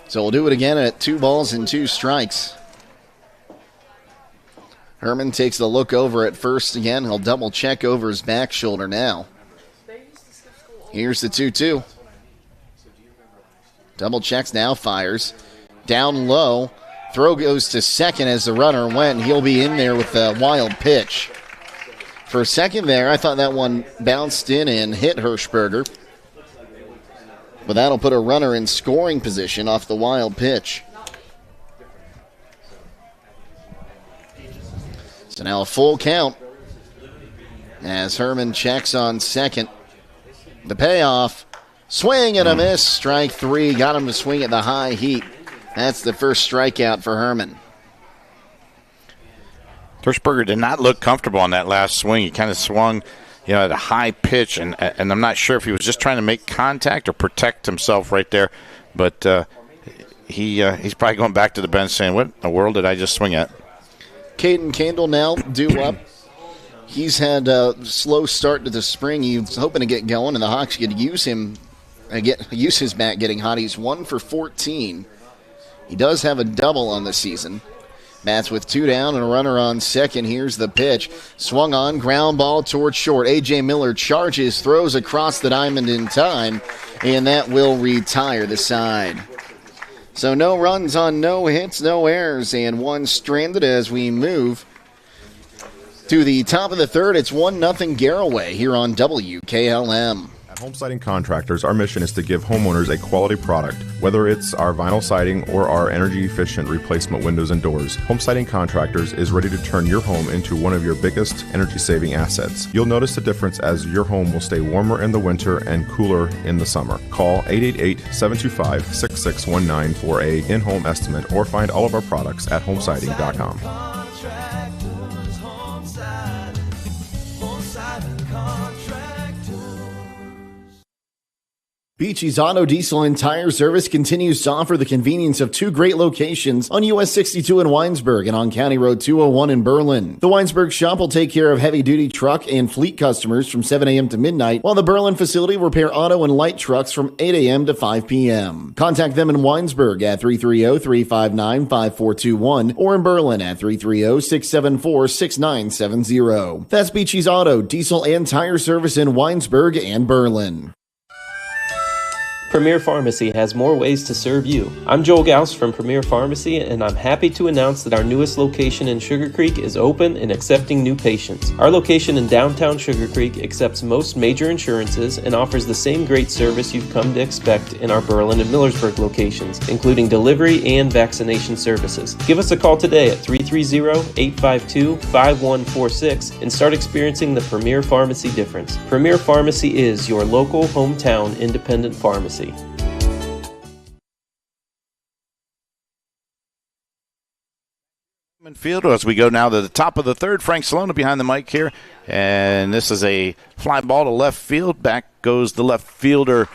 So we'll do it again at 2 balls and 2 strikes. Herman takes the look over at first again. He'll double check over his back shoulder now. Here's the 2-2. Double checks now, fires. Down low. Throw goes to second as the runner went. He'll be in there with a wild pitch. For a second there, I thought that one bounced in and hit Hirschberger. But that'll put a runner in scoring position off the wild pitch. So now a full count as Herman checks on second. The payoff, swing and a miss. Strike three, got him to swing at the high heat. That's the first strikeout for Herman. Hirschberger did not look comfortable on that last swing. He kind of swung, at a high pitch, and I'm not sure if he was just trying to make contact or protect himself right there. But he's probably going back to the bench saying, "What in the world did I just swing at?" Caden Kendall now due up. He's had a slow start to the spring. He's hoping to get going, and the Hawks could use him, use his bat getting hot. He's 1 for 14. He does have a double on the season. Bats with 2 down and a runner on second. Here's the pitch. Swung on, ground ball towards short. A.J. Miller charges, throws across the diamond in time, and that will retire the side. So no runs on no hits, no errors, and one stranded as we move to the top of the third. It's 1-0 Garaway here on WKLM. At Home Siding Contractors, our mission is to give homeowners a quality product, whether it's our vinyl siding or our energy-efficient replacement windows and doors. Home Siding Contractors is ready to turn your home into one of your biggest energy-saving assets. You'll notice the difference as your home will stay warmer in the winter and cooler in the summer. Call 888-725-6619 for a in-home estimate or find all of our products at homesiding.com. Beachy's Auto Diesel and Tire Service continues to offer the convenience of 2 great locations on US 62 in Weinsberg and on County Road 201 in Berlin. The Weinsberg shop will take care of heavy-duty truck and fleet customers from 7 a.m. to midnight, while the Berlin facility will repair auto and light trucks from 8 a.m. to 5 p.m. Contact them in Weinsberg at 330-359-5421 or in Berlin at 330-674-6970. That's Beachy's Auto, Diesel, and Tire Service in Weinsberg and Berlin. Premier Pharmacy has more ways to serve you. I'm Joel Gauss from Premier Pharmacy, and I'm happy to announce that our newest location in Sugar Creek is open and accepting new patients. Our location in downtown Sugar Creek accepts most major insurances and offers the same great service you've come to expect in our Berlin and Millersburg locations, including delivery and vaccination services. Give us a call today at 330-852-5146 and start experiencing the Premier Pharmacy difference. Premier Pharmacy is your local hometown independent pharmacy. Field as we go now to the top of the third. Frank Salona behind the mic here, and this is a fly ball to left field. Back goes the left fielder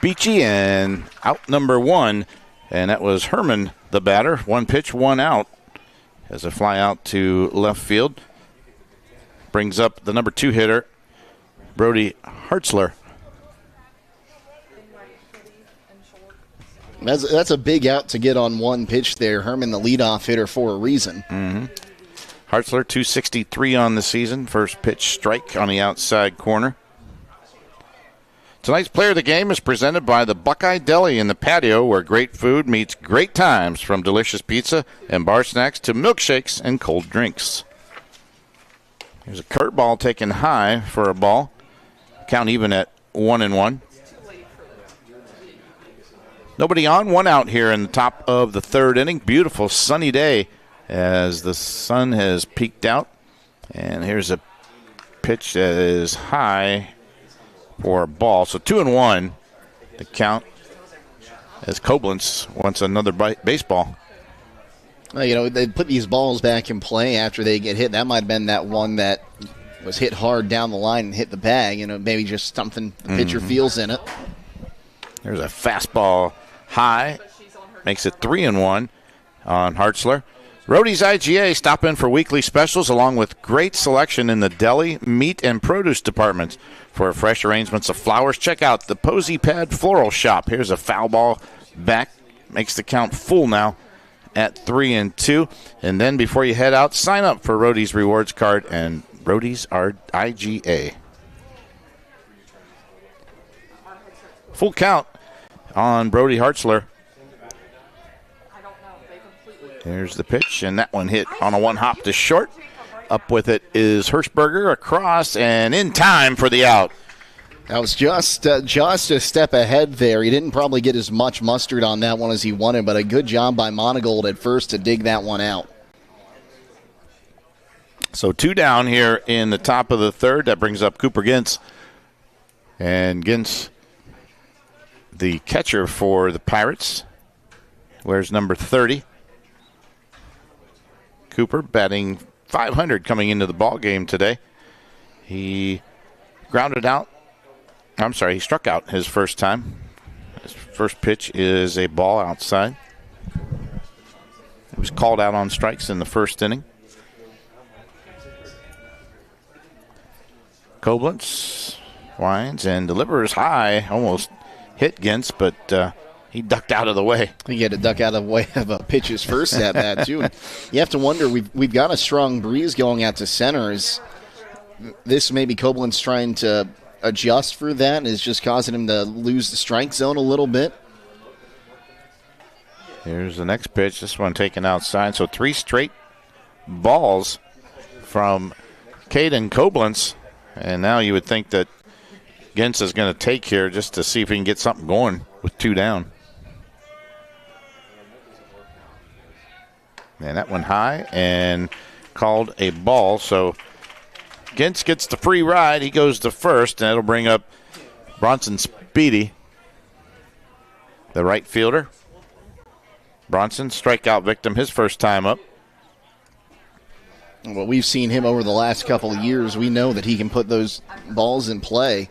Beachy, and out number 1, and that was Herman, the batter. 1 pitch, 1 out as a fly out to left field. Brings up the number 2 hitter, Brody Hartzler. That's a big out to get on 1 pitch there. Herman, the leadoff hitter, for a reason. Mm-hmm. Hartzler, 263 on the season. First pitch strike on the outside corner. Tonight's player of the game is presented by the Buckeye Deli in the patio, where great food meets great times, from delicious pizza and bar snacks to milkshakes and cold drinks. Here's a curveball taken high for a ball. Count even at 1-1. Nobody on, 1 out here in the top of the third inning. Beautiful sunny day as the sun has peeked out. And here's a pitch that is high for a ball. So 2-1 the count as Koblenz wants another baseball. Well, they put these balls back in play after they get hit. That might have been that one that was hit hard down the line and hit the bag. Maybe just something the pitcher feels in it. There's a fastball high. Makes it 3-1 on Hartzler. Rody's IGA, stop in for weekly specials along with great selection in the deli, meat, and produce departments. For fresh arrangements of flowers, check out the Posy Pad Floral Shop. Here's a foul ball back. Makes the count full now at 3-2. And then before you head out, sign up for Rody's Rewards Card and Rody's IGA. Full count on Brody Hartzler. Here's the pitch, and that one hit on a one-hop to short. Up with it is Hirschberger across and in time for the out. That was just a step ahead there. He didn't probably get as much mustard on that one as he wanted, but a good job by Monagold at first to dig that one out. So 2 down here in the top of the third. That brings up Cooper Gintz. And Gintz, the catcher for the Pirates, wears number 30. Cooper batting .500 coming into the ball game today. He he struck out his first time. His first pitch is a ball outside. He was called out on strikes in the first inning. Koblenz winds and delivers high, almost hit Gintz, but he ducked out of the way. He had to duck out of the way of a pitch's first at bat, too. You have to wonder, we've got a strong breeze going out to center. Is this maybe Koblenz trying to adjust for that and is just causing him to lose the strike zone a little bit? Here's the next pitch. This one taken outside. So 3 straight balls from Caden Koblenz. And now you would think that Gintz is going to take here just to see if he can get something going with 2 down. And that one high and called a ball. So Gintz gets the free ride. He goes to first, and it'll bring up Bronson Speedy, the right fielder. Bronson, strikeout victim, his first time up. Well, we've seen him over the last couple of years. We know that he can put those balls in play.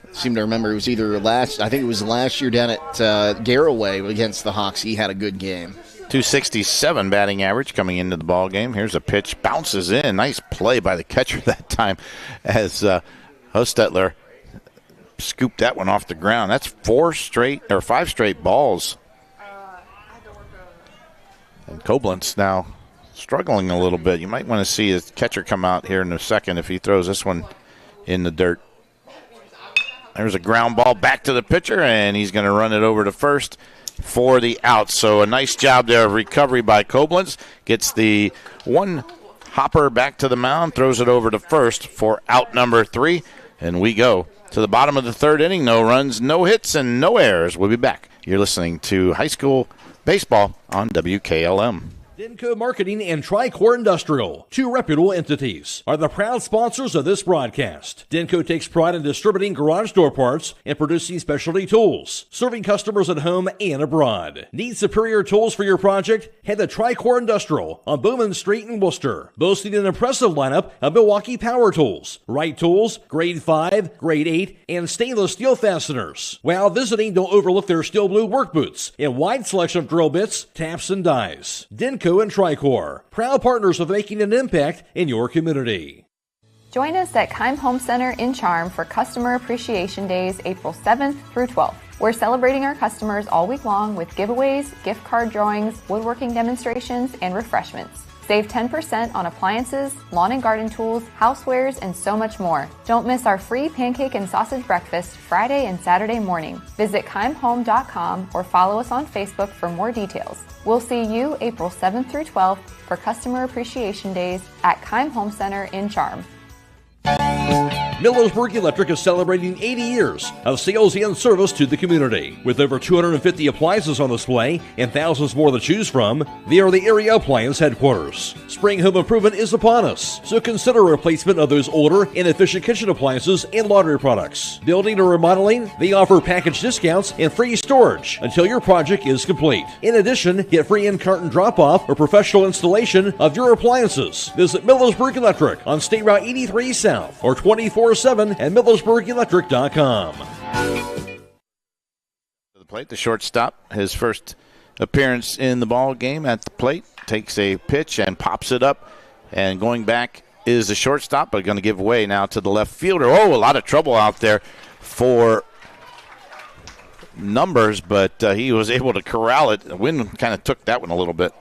I seem to remember it was either last year down at Garaway against the Hawks. He had a good game. 267 batting average coming into the ball game. Here's a pitch, bounces in. Nice play by the catcher that time as Hostetler scooped that one off the ground. That's 5 straight balls. And Koblenz now struggling a little bit. You might want to see his catcher come out here in a second if he throws this one in the dirt. There's a ground ball back to the pitcher, and he's going to run it over to first for the out. So a nice job there of recovery by Koblenz. Gets the one hopper back to the mound, throws it over to first for out number 3. And we go to the bottom of the third inning. No runs, no hits, and no errors. We'll be back. You're listening to high school baseball on WKLM. Denko Marketing and Tricor Industrial, 2 reputable entities, are the proud sponsors of this broadcast. Denko takes pride in distributing garage door parts and producing specialty tools, serving customers at home and abroad. Need superior tools for your project? Head to Tricor Industrial on Bowman Street in Worcester, boasting an impressive lineup of Milwaukee power tools, Wright tools, grade 5, grade 8, and stainless steel fasteners. While visiting, don't overlook their steel blue work boots and wide selection of drill bits, taps, and dies. Denko and Tricor, proud partners of making an impact in your community. Join us at Keim Home Center in Charm for Customer Appreciation Days, April 7th through 12th. We're celebrating our customers all week long with giveaways, gift card drawings, woodworking demonstrations, and refreshments. Save 10% on appliances, lawn and garden tools, housewares, and so much more. Don't miss our free pancake and sausage breakfast Friday and Saturday morning. Visit keimhome.com or follow us on Facebook for more details. We'll see you April 7th through 12th for Customer Appreciation Days at Keim Home Center in Charm. Millersburg Electric is celebrating 80 years of sales and service to the community. With over 250 appliances on display and thousands more to choose from, they are the area appliance headquarters. Spring home improvement is upon us, so consider replacement of those older, inefficient kitchen appliances and laundry products. Building or remodeling, they offer package discounts and free storage until your project is complete. In addition, get free in-carton drop-off or professional installation of your appliances. Visit Millersburg Electric on State Route 83 South or 24/7 at millersburgelectric.com. The plate, the shortstop, his first appearance in the ball game at the plate, takes a pitch and pops it up, and going back is the shortstop, but going to give way now to the left fielder. Oh, a lot of trouble out there for numbers, but he was able to corral it. The wind kind of took that one a little bit.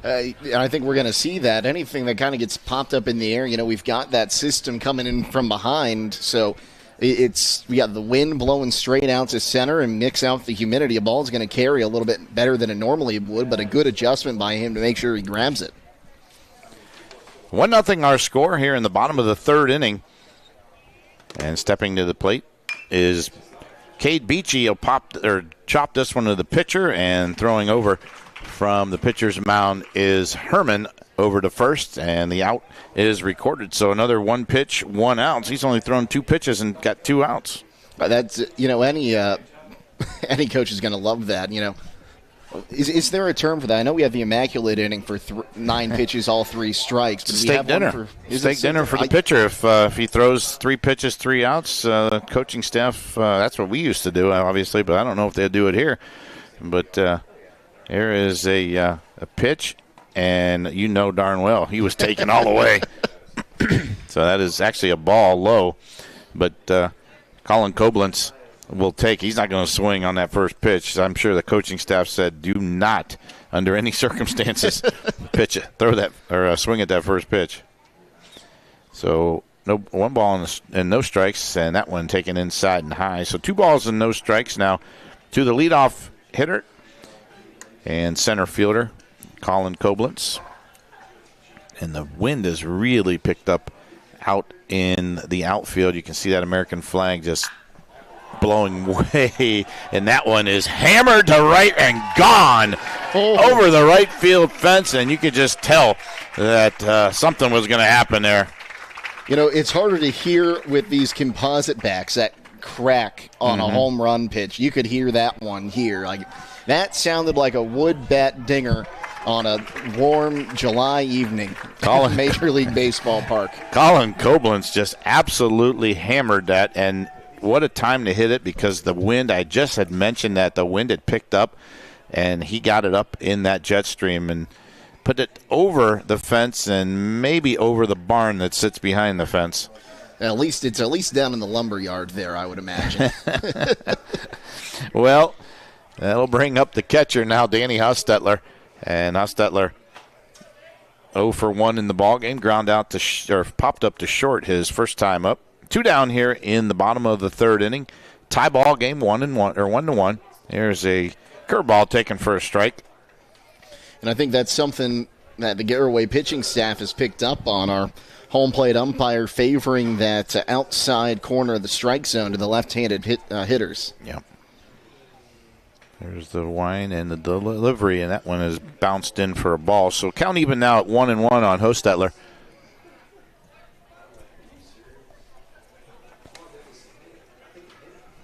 I think we're going to see that. Anything that kind of gets popped up in the air, we've got that system coming in from behind, so we got the wind blowing straight out to center and mix out the humidity. A ball is going to carry a little bit better than it normally would, but a good adjustment by him to make sure he grabs it. 1-0 our score here in the bottom of the third inning. And stepping to the plate is Cade Beachy. He'll chop this one to the pitcher, and throwing over from the pitcher's mound is Herman over to first, and the out is recorded. So another 1 pitch, 1 out. He's only thrown 2 pitches and got 2 outs. That's, any coach is going to love that, Is there a term for that? I know we have the immaculate inning for 9 pitches, all 3 strikes. But steak dinner. Steak dinner for the pitcher. If he throws 3 pitches, 3 outs, coaching staff, that's what we used to do, obviously, but I don't know if they'll do it here. But here is a pitch, and darn well he was taken all the way. So that is actually a ball low. But Colin Koblenz will take. He's not going to swing on that first pitch. I'm sure the coaching staff said, do not, under any circumstances, pitch it, throw that, or swing at that first pitch. So 1 ball and no strikes, and that one taken inside and high. So 2 balls and no strikes now to the leadoff hitter and center fielder, Colin Koblenz. And the wind has really picked up out in the outfield. You can see that American flag just blowing way, and that one is hammered to right and gone over the right field fence, and you could just tell that something was going to happen there. It's harder to hear with these composite backs, that crack on a home run pitch. You could hear that one here. That sounded like a wood bat dinger on a warm July evening at Major League Baseball Park. Colin Koblenz just absolutely hammered that, and what a time to hit it, because the wind, I just had mentioned that the wind had picked up, and he got it up in that jet stream and put it over the fence and maybe over the barn that sits behind the fence. It's at least down in the lumber yard there, I would imagine. Well, that'll bring up the catcher now, Danny Hostetler. And Hostetler 0 for 1 in the ballgame, ground out or popped up to short his first time up. 2 down here in the bottom of the third inning. Tie ball game, 1-1. There's a curveball taken for a strike. And I think that's something that the Garaway pitching staff has picked up on. Our home plate umpire favoring that outside corner of the strike zone to the left-handed hitters. Yeah. There's the wine and the delivery, and that one is bounced in for a ball. So count even now at 1-1 on Hostetler.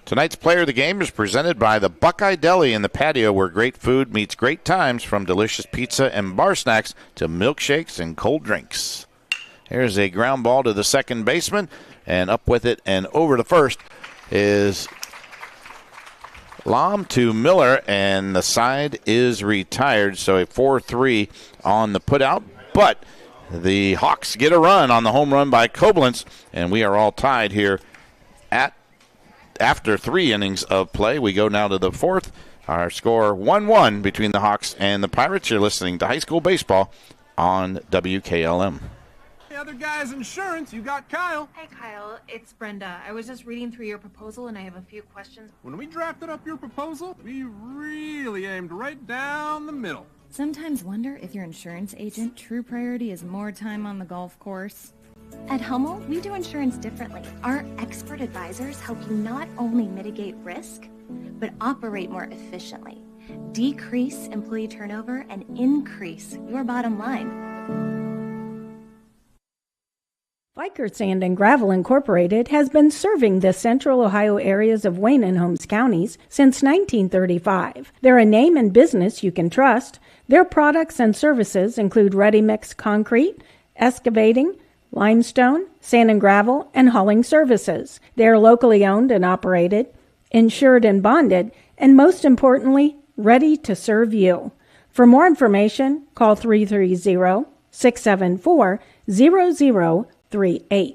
Tonight's player of the game is presented by the Buckeye Deli in the patio, where great food meets great times, from delicious pizza and bar snacks to milkshakes and cold drinks. Here's a ground ball to the second baseman, and up with it and over to first is Lom to Miller, and the side is retired. So a 4-3 on the putout, but the Hawks get a run on the home run by Koblenz, and we are all tied here after 3 innings of play. We go now to the 4th. Our score 1-1 between the Hawks and the Pirates. You're listening to High School Baseball on WKLM. The other guy's insurance, you got Kyle. Hey Kyle, it's Brenda. I was just reading through your proposal and I have a few questions. When we drafted up your proposal, we really aimed right down the middle. Sometimes wonder if your insurance agent true priority is more time on the golf course. At Hummel, we do insurance differently. Our expert advisors help you not only mitigate risk, but operate more efficiently, decrease employee turnover, and increase your bottom line. Vickers Sand and Gravel Incorporated has been serving the central Ohio areas of Wayne and Holmes counties since 1935. They're a name and business you can trust. Their products and services include ready-mix concrete, excavating, limestone, sand and gravel, and hauling services. They are locally owned and operated, insured and bonded, and most importantly, ready to serve you. For more information, call 330-674-0038.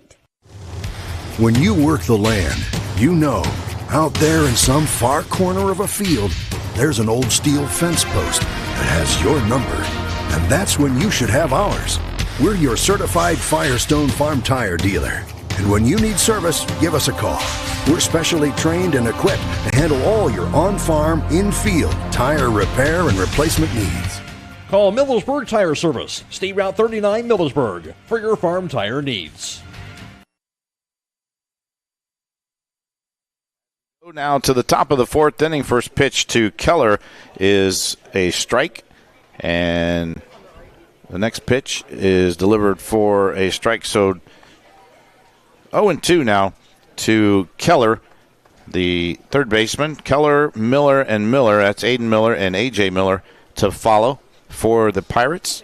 When you work the land, you know, out there in some far corner of a field, there's an old steel fence post that has your number, and that's when you should have ours. We're your certified Firestone Farm Tire dealer. And when you need service, give us a call. We're specially trained and equipped to handle all your on-farm, in-field tire repair and replacement needs. Call Millersburg Tire Service, State Route 39 Millersburg, for your farm tire needs. Now to the top of the fourth inning. First pitch to Keller is a strike, and the next pitch is delivered for a strike. So 0-2 now to Keller, the third baseman. Keller, Miller, and Miller. That's Aidan Miller and A.J. Miller to follow for the Pirates.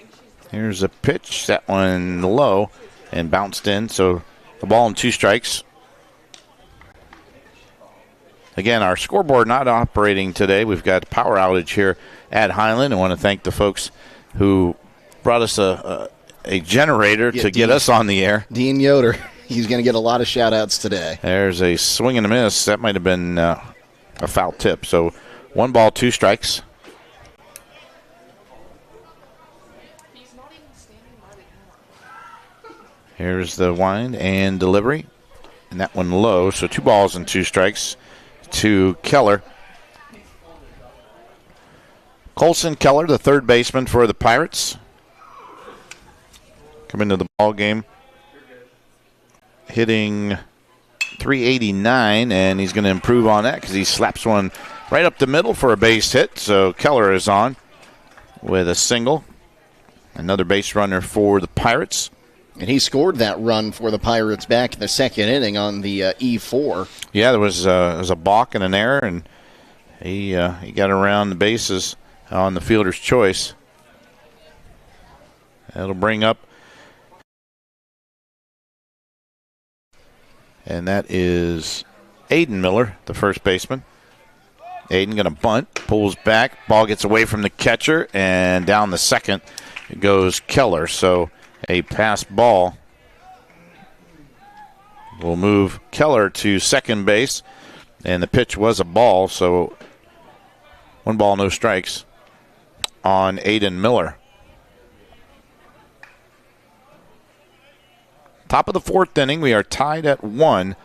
Here's a pitch. That one low and bounced in. So the ball and 2 strikes. Again, our scoreboard not operating today. We've got a power outage here at Hiland. I want to thank the folks who brought us a generator to get us on the air. Dean Yoder. He's going to get a lot of shout-outs today. There's a swing and a miss. That might have been a foul tip. So 1 ball, 2 strikes. Here's the wind and delivery. And that one low. So 2 balls and 2 strikes to Keller. Colson Keller, the third baseman for the Pirates, come into the ball game hitting .389, and he's going to improve on that because he slaps one right up the middle for a base hit. So Keller is on with a single. Another base runner for the Pirates. And he scored that run for the Pirates back in the second inning on the E4. Yeah, there was a balk and an error, and he got around the bases on the fielder's choice. That'll bring up, and that is Aidan Miller, the first baseman. Aidan going to bunt, pulls back, ball gets away from the catcher, and down the second goes Keller. So a pass ball will move Keller to second base, and the pitch was a ball, so 1 ball, no strikes on Aidan Miller. Top of the fourth inning, we are tied at 1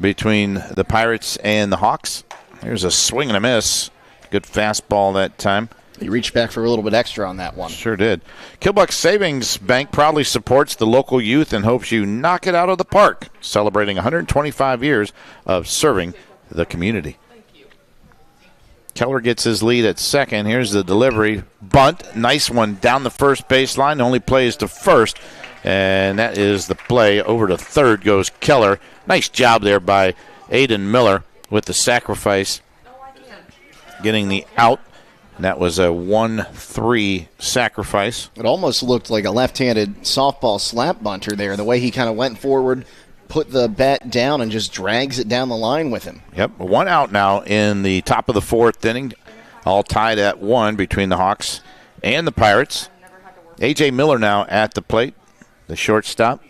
between the Pirates and the Hawks. Here's a swing and a miss. Good fastball that time. He reached back for a little bit extra on that one. Sure did. Killbuck Savings Bank proudly supports the local youth and hopes you knock it out of the park, celebrating 125 years of serving the community. Keller gets his lead at second. Here's the delivery. Bunt. Nice one down the first baseline. Only plays to first. And that is the play. Over to third goes Keller. Nice job there by Aidan Miller with the sacrifice. Getting the out. And that was a 1-3 sacrifice. It almost looked like a left-handed softball slap bunter there, the way he kind of went forward, put the bat down, and just drags it down the line with him. Yep, 1 out now in the top of the fourth inning. All tied at 1 between the Hawks and the Pirates. A.J. Miller now at the plate, the shortstop.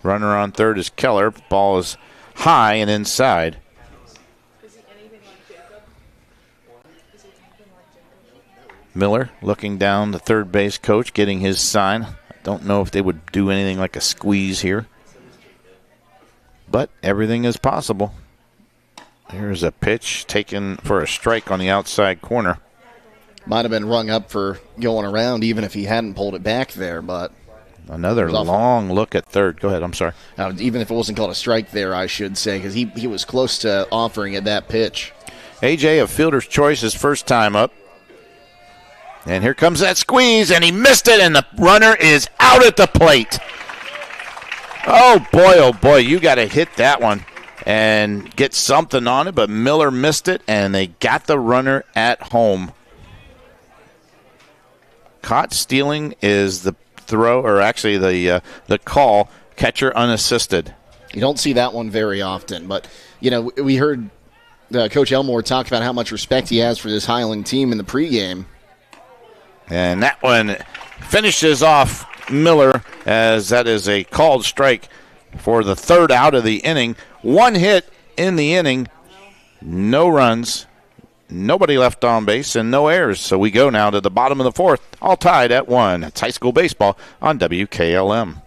Runner on third is Keller. Ball is high and inside. Miller looking down the third base coach, getting his sign. I don't know if they would do anything like a squeeze here, but everything is possible. Here's a pitch taken for a strike on the outside corner. Might have been rung up for going around even if he hadn't pulled it back there, but another long look at third. Go ahead, I'm sorry. Even if it wasn't called a strike there, I should say, because he was close to offering it that pitch. A.J., a fielder's choice, his first time up. And here comes that squeeze, and he missed it, and the runner is out at the plate. Oh, boy, you got to hit that one and get something on it, but Miller missed it, and they got the runner at home. Caught stealing is the throw, or actually the call, catcher unassisted. You don't see that one very often, but, we heard Coach Elmore talk about how much respect he has for this Hiland team in the pregame. And that one finishes off Miller, as that is a called strike for the third out of the inning. 1 hit in the inning, no runs, nobody left on base, and no errors. So we go now to the bottom of the fourth, all tied at 1. It's high school baseball on WKLM.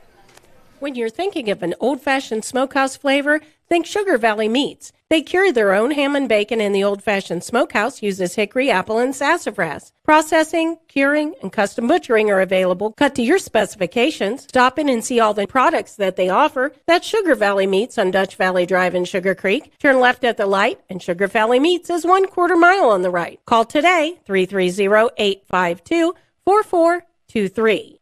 When you're thinking of an old-fashioned smokehouse flavor, think Sugar Valley Meats. They They cure their own ham and bacon, and the old-fashioned smokehouse uses hickory, apple, and sassafras. Processing, curing, and custom butchering are available. Cut to your specifications. Stop in and see all the products that they offer. That's Sugar Valley Meats on Dutch Valley Drive in Sugar Creek. Turn left at the light, and Sugar Valley Meats is 1/4 mile on the right. Call today, 330-852-4423.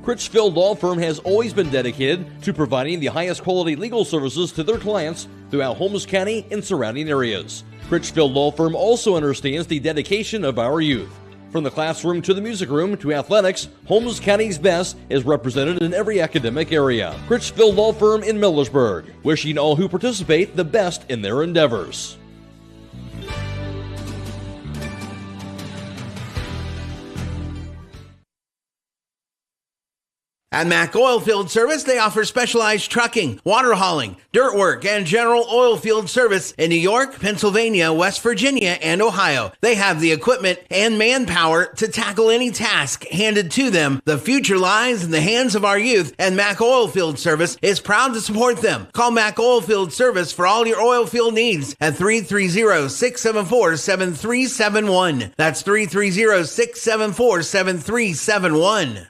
Critchfield Law Firm has always been dedicated to providing the highest quality legal services to their clients throughout Holmes County and surrounding areas. Critchfield Law Firm also understands the dedication of our youth. From the classroom to the music room to athletics, Holmes County's best is represented in every academic area. Critchfield Law Firm in Millersburg, wishing all who participate the best in their endeavors. At Mack Oilfield Service, they offer specialized trucking, water hauling, dirt work, and general oil field service in New York, Pennsylvania, West Virginia, and Ohio. They have the equipment and manpower to tackle any task handed to them. The future lies in the hands of our youth, and Mack Oilfield Service is proud to support them. Call Mack Oilfield Service for all your oil field needs at 330-674-7371. That's 330-674-7371.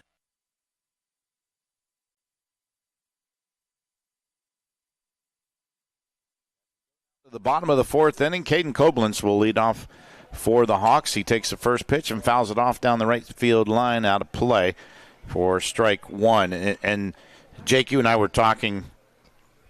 The bottom of the fourth inning, Caden Koblenz will lead off for the Hawks. He takes the first pitch and fouls it off down the right field line out of play for strike one. And Jake, you and I were talking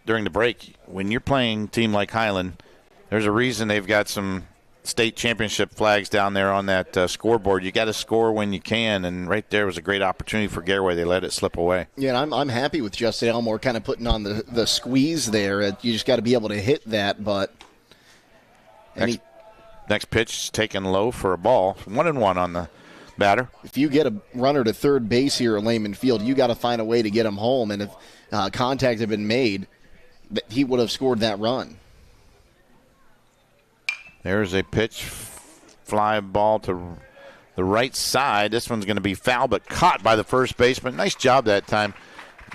during the break. When you're playing a team like Hiland, there's a reason they've got some state championship flags down there on that scoreboard. You got to score when you can, and right there was a great opportunity for Garaway. They let it slip away. Yeah, and I'm happy with Justin Elmore kind of putting on the squeeze there. You just got to be able to hit that, but next pitch is taken low for a ball. 1-1 on the batter. If you get a runner to third base here at Lehman Field, you got to find a way to get him home, and if contact had been made, he would have scored that run. There's a pitch, fly ball to the right side. This one's going to be foul, but caught by the first baseman. Nice job that time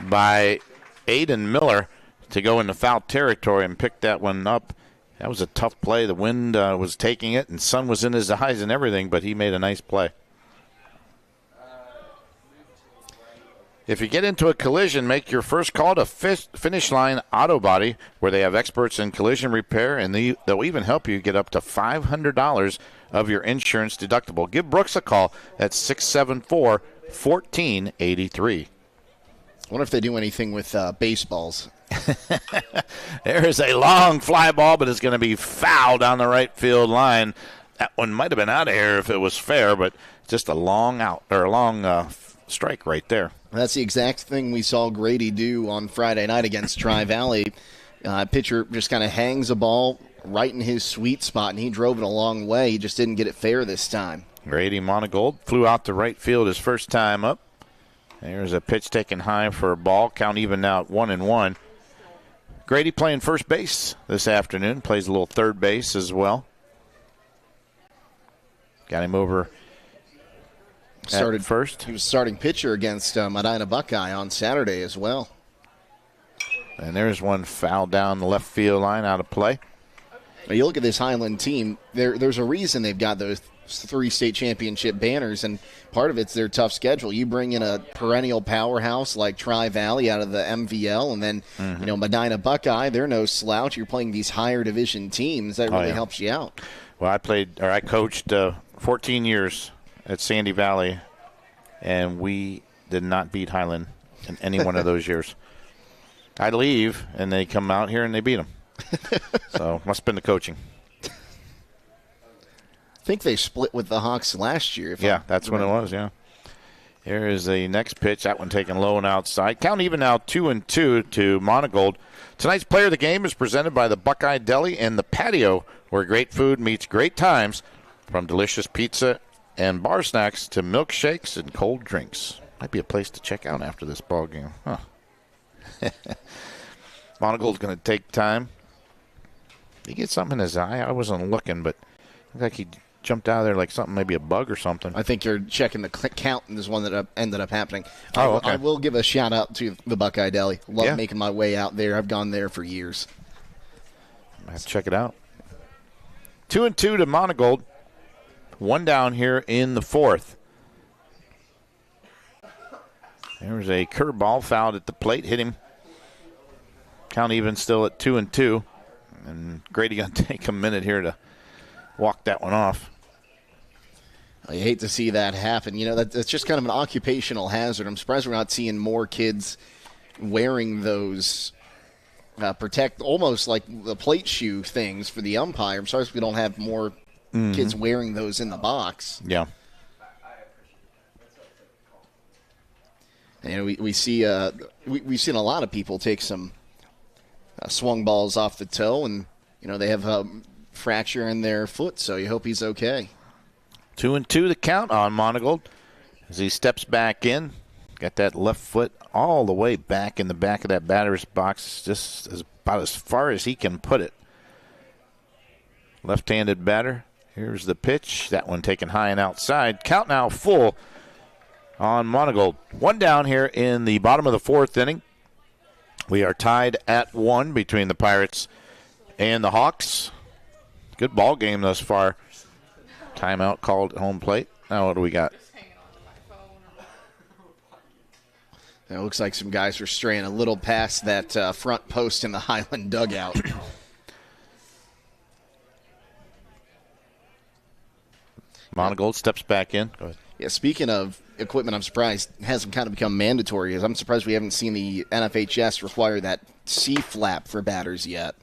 by Aidan Miller to go into foul territory and pick that one up. That was a tough play. The wind was taking it, and sun was in his eyes and everything, but he made a nice play. If you get into a collision, make your first call to Finish Line Auto Body, where they have experts in collision repair, and they'll even help you get up to $500 of your insurance deductible. Give Brooks a call at 674-1483. I wonder if they do anything with baseballs. There is a long fly ball, but it's going to be foul down the right field line. That one might have been out of here if it was fair, but just a long strike right there. That's the exact thing we saw Grady do on Friday night against Tri-Valley. Pitcher just kind of hangs a ball right in his sweet spot, and he drove it a long way. He just didn't get it fair this time. Grady Monagold flew out to right field his first time up. There's a pitch taken high for a ball. Count even now at 1-1. Grady playing first base this afternoon. Plays a little third base as well. Got him over started first. He was starting pitcher against Medina Buckeye on Saturday as well. And there's one foul down the left field line out of play. Now you look at this Hiland team, there's a reason they've got those 3 state championship banners, and part of it's their tough schedule. You bring in a perennial powerhouse like Tri-Valley out of the MVL, and then Medina Buckeye, they're no slouch. You're playing these higher division teams. That really helps you out. Well, I coached 14 years at Sandy Valley, and we did not beat Hiland in any one of those years. I leave, and they come out here, and they beat them. So must have been the coaching. I think they split with the Hawks last year. That's when it was, yeah. Here is the next pitch. That one taken low and outside. Count even now 2-2 to Monagold. Tonight's player of the game is presented by the Buckeye Deli and the Patio, where great food meets great times, from delicious pizza and bar snacks to milkshakes and cold drinks. Might be a place to check out after this ball game. Huh. Monagold's going to take time. Did he get something in his eye? I wasn't looking, but it looked like he jumped out of there like something, maybe a bug or something. I think you're checking the count, and this one that ended up happening. Oh, okay. I will give a shout-out to the Buckeye Deli. Love making my way out there. I've gone there for years. I have to check it out. 2-2 to Monagold. 1 down here in the 4th. There's a curveball fouled at the plate. Hit him. Count even still at 2-2. And Grady going to take a minute here to walk that one off. I hate to see that happen. You know, that's just kind of an occupational hazard. I'm surprised we're not seeing more kids wearing those protect, almost like the plate shoe things for the umpire. I'm sorry we don't have more kids wearing those in the box. Yeah. And we see we've seen a lot of people take some swung balls off the toe, and they have a fracture in their foot. So you hope he's okay. 2-2 the count on Monagold as he steps back in. Got that left foot all the way back in the back of that batter's box, just about as far as he can put it. Left-handed batter. Here's the pitch. That one taken high and outside. Count now full on Monagold. 1 down here in the bottom of the 4th inning. We are tied at 1 between the Pirates and the Hawks. Good ball game thus far. Timeout called at home plate. Now what do we got? It looks like some guys are straying a little past that front post in the Hiland dugout. Monagold steps back in. Go ahead. Yeah, speaking of equipment, I'm surprised it hasn't kind of become mandatory. I'm surprised we haven't seen the NFHS require that C-flap for batters yet.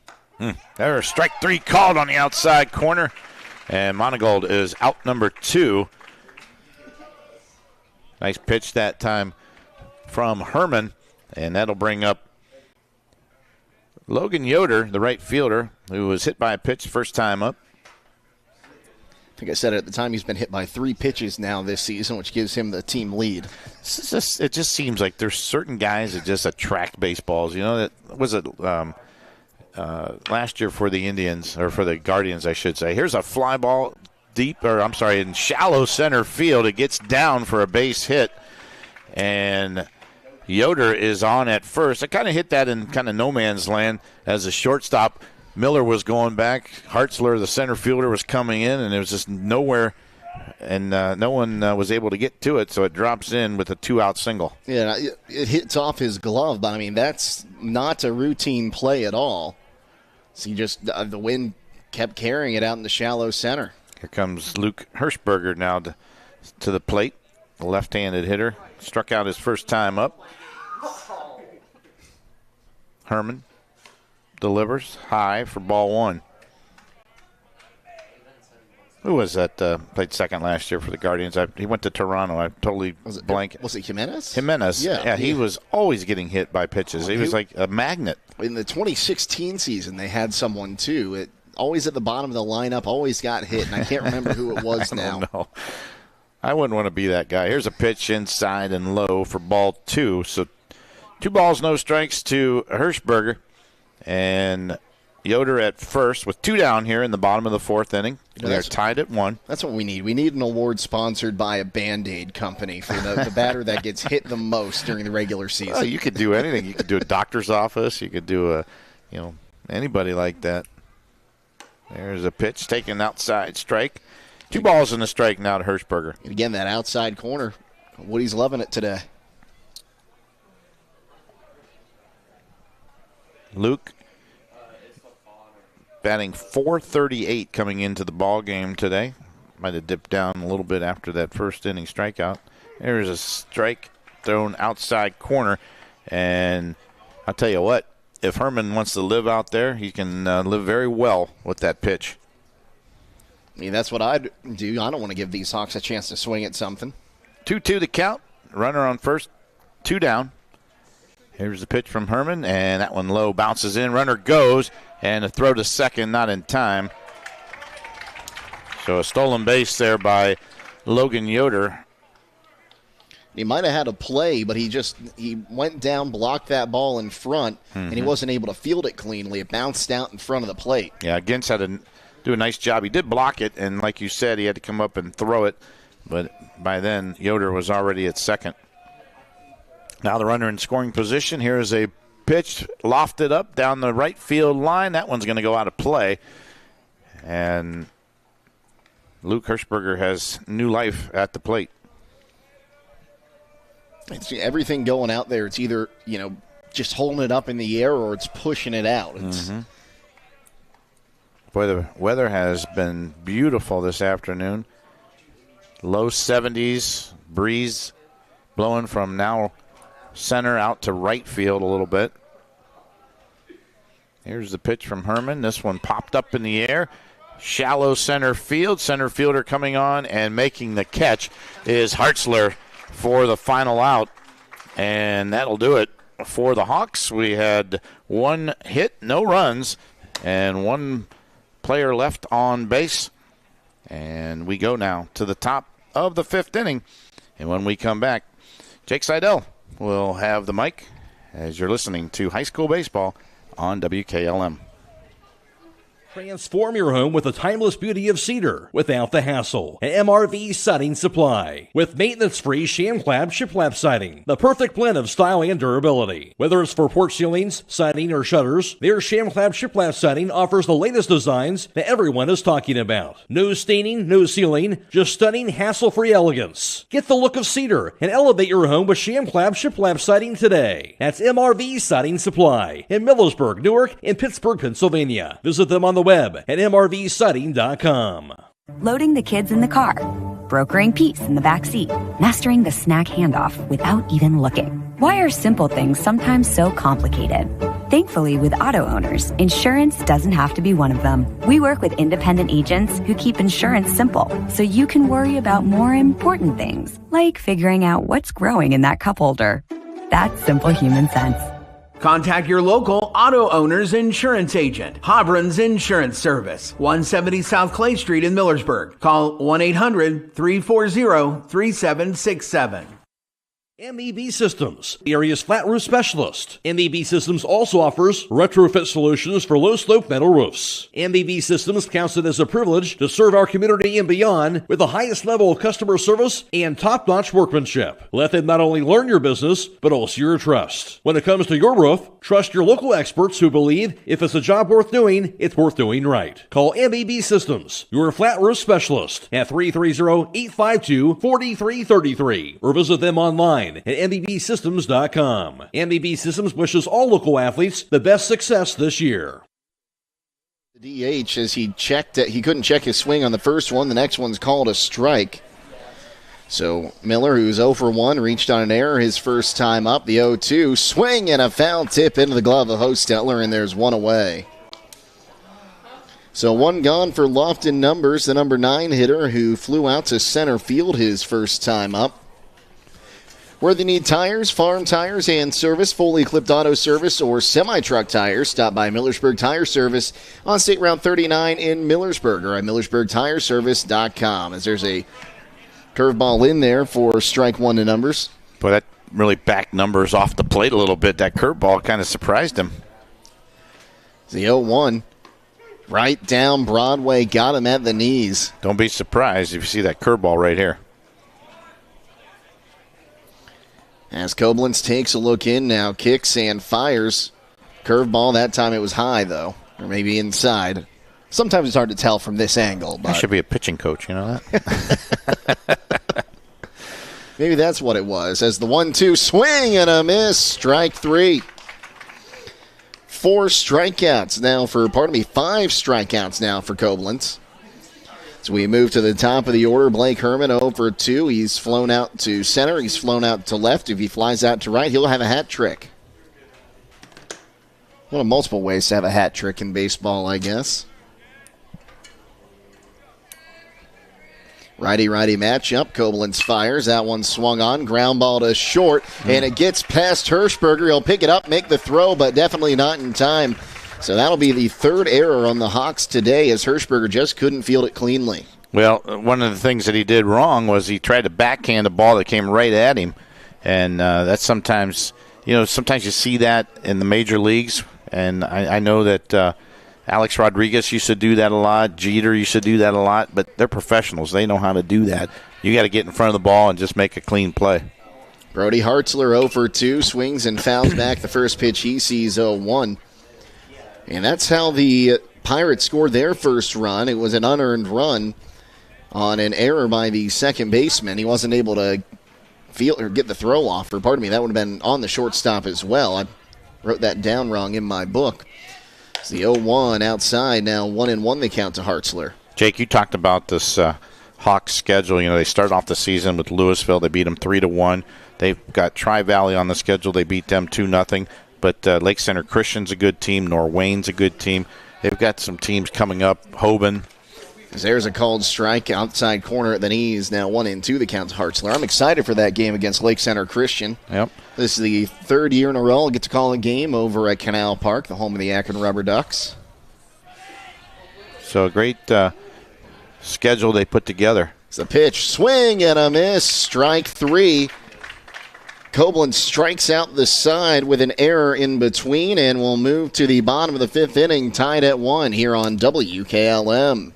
There's strike 3 called on the outside corner. And Monagold is out number 2. Nice pitch that time from Herman. And that'll bring up Logan Yoder, the right fielder, who was hit by a pitch first time up. I think I said it at the time, he's been hit by 3 pitches now this season, which gives him the team lead. It just seems like there's certain guys that just attract baseballs. That was it. Last year for the Indians, or for the Guardians, I should say. Here's a fly ball in shallow center field. It gets down for a base hit, and Yoder is on at first. I kind of hit that in kind of no man's land as a shortstop. Miller was going back. Hartzler, the center fielder, was coming in, and it was just nowhere, and no one was able to get to it, so it drops in with a 2-out single. Yeah, it hits off his glove, but, that's not a routine play at all. So he just, the wind kept carrying it out in the shallow center. Here comes Luke Hirschberger now to the plate, the left-handed hitter. Struck out his first time up. Herman delivers high for ball 1. Who was that played second last year for the Guardians? He went to Toronto. I totally blank. Was it Jimenez? Jimenez. Yeah, he was always getting hit by pitches. He was like a magnet. In the 2016 season, they had someone, too. Always at the bottom of the lineup, always got hit, and I can't remember who it was now. I don't know. I wouldn't want to be that guy. Here's a pitch inside and low for ball 2. So 2 balls, no strikes to Hirschberger. And Yoder at first with 2 down here in the bottom of the 4th inning. We are tied at 1. That's what we need. We need an award sponsored by a Band-Aid company for the batter that gets hit the most during the regular season. Well, you could do anything. You could do a doctor's office. You could do anybody like that. There's a pitch taken outside strike. 2 balls and a strike now to Hirschberger. And again, that outside corner. Woody's loving it today. Luke batting .438 coming into the ball game today. Might have dipped down a little bit after that first inning strikeout. There's a strike thrown outside corner, and I'll tell you what, if Herman wants to live out there, he can live very well with that pitch. That's what I'd do. I don't want to give these Hawks a chance to swing at something. 2-2 the count. Runner on first, 2 down. Here's the pitch from Herman, and that one low, bounces in. Runner goes, and a throw to second, not in time. So a stolen base there by Logan Yoder. He might have had a play, but he went down, blocked that ball in front, and he wasn't able to field it cleanly. It bounced out in front of the plate. Yeah, Gintz had to do a nice job. He did block it, and like you said, he had to come up and throw it. But by then, Yoder was already at second. Now the runner in scoring position. Here is a pitch lofted up down the right field line. That one's going to go out of play. And Luke Hirschberger has new life at the plate. It's everything going out there. It's either, just holding it up in the air or it's pushing it out. Boy, the weather has been beautiful this afternoon. Low 70s, breeze blowing from now center out to right field a little bit. Here's the pitch from Herman. This one popped up in the air. Shallow center field. Center fielder coming on and making the catch is Hartzler for the final out. And that'll do it for the Hawks. We had one hit, no runs, and one player left on base. And we go now to the top of the 5th inning. And when we come back, Jake Seidel will have the mic as you're listening to high school baseball on WKLM. Transform your home with the timeless beauty of cedar without the hassle. An MRV Siding Supply with maintenance-free sham-clad shiplap siding. The perfect blend of style and durability. Whether it's for porch ceilings, siding, or shutters, their sham-clad shiplap siding offers the latest designs that everyone is talking about. No staining, no sealing, just stunning, hassle-free elegance. Get the look of cedar and elevate your home with sham-clad shiplap siding today. That's MRV Siding Supply in Millersburg, Newark, and Pittsburgh, Pennsylvania. Visit them on the web at mrvsiding.com. Loading the kids in the car, brokering peace in the back seat, mastering the snack handoff without even looking. Why are simple things sometimes so complicated? Thankfully, with auto owners, insurance doesn't have to be one of them. We work with independent agents who keep insurance simple, so you can worry about more important things, like figuring out what's growing in that cup holder. That's simple human sense. Contact your local auto owner's insurance agent. Hobron's Insurance Service, 170 South Clay Street in Millersburg. Call 1-800-340-3767. MEB Systems, the area's flat roof specialist. MEB Systems also offers retrofit solutions for low-slope metal roofs. MEB Systems counts it as a privilege to serve our community and beyond with the highest level of customer service and top-notch workmanship. Let them not only learn your business, but also your trust. When it comes to your roof, trust your local experts who believe if it's a job worth doing, it's worth doing right. Call MEB Systems, your flat roof specialist, at 330-852-4333, or visit them online at mbsystems.com. MBB Systems wishes all local athletes the best success this year. The DH, as he checked it, he couldn't check his swing on the first one. The next one's called a strike. So Miller, who's 0 for 1, reached on an error his first time up. The 0-2 swing and a foul tip into the glove of Hostetler, and there's one away. So one gone for Lofton Numbers, the number 9 hitter who flew out to center field his first time up. Whether you need tires, farm tires, and service, fully equipped auto service, or semi-truck tires, stop by Millersburg Tire Service on State Route 39 in Millersburg or at MillersburgTireService.com. As there's a curveball in there for strike one to Numbers. Boy, that really backed Numbers off the plate a little bit. That curveball kind of surprised him. The 0-1. Right down Broadway, got him at the knees. Don't be surprised if you see that curveball right here. As Koblenz takes a look in now, kicks and fires. Curveball, that time it was high, though, or maybe inside. Sometimes it's hard to tell from this angle. But I should be a pitching coach, you know that? Maybe that's what it was. As the 1-2 swing and a miss, strike three. 5 strikeouts now for Koblenz. So we move to the top of the order. Blake Herman 0 for 2. He's flown out to center. He's flown out to left. If he flies out to right, he'll have a hat trick. One of multiple ways to have a hat trick in baseball, I guess. Righty-righty matchup. Koblenz fires. That one swung on. Ground ball to short. And it gets past Hirschberger. He'll pick it up, make the throw, but definitely not in time. So that'll be the third error on the Hawks today as Hirschberger just couldn't field it cleanly. Well, one of the things that he did wrong was he tried to backhand a ball that came right at him. And that's sometimes, sometimes you see that in the major leagues. And I know that Alex Rodriguez used to do that a lot. Jeter used to do that a lot. But they're professionals. They know how to do that. You got to get in front of the ball and just make a clean play. Brody Hartzler 0 for 2, swings and fouls back the first pitch he sees 0-1. And that's how the Pirates scored their first run. It was an unearned run on an error by the second baseman. He wasn't able to get the throw off, or pardon me, that would have been on the shortstop as well. I wrote that down wrong in my book. It's the 0-1 outside now, 1-1 the count to Hartzler. Jake, you talked about this Hawks schedule. You know, they started off the season with Louisville. They beat them 3-1. They've got Tri-Valley on the schedule. They beat them 2-0. But Lake Center Christian's a good team. Norwayne's a good team. They've got some teams coming up. Hoban. There's a called strike outside corner at the knees. Now 1-2 the count to Hartzler. I'm excited for that game against Lake Center Christian. Yep. This is the third year in a row I'll get to call a game over at Canal Park, the home of the Akron Rubber Ducks. So a great schedule they put together. It's a pitch, swing and a miss, strike 3. Koblenz strikes out the side with an error in between, and we'll move to the bottom of the fifth inning, tied at 1 here on WKLM.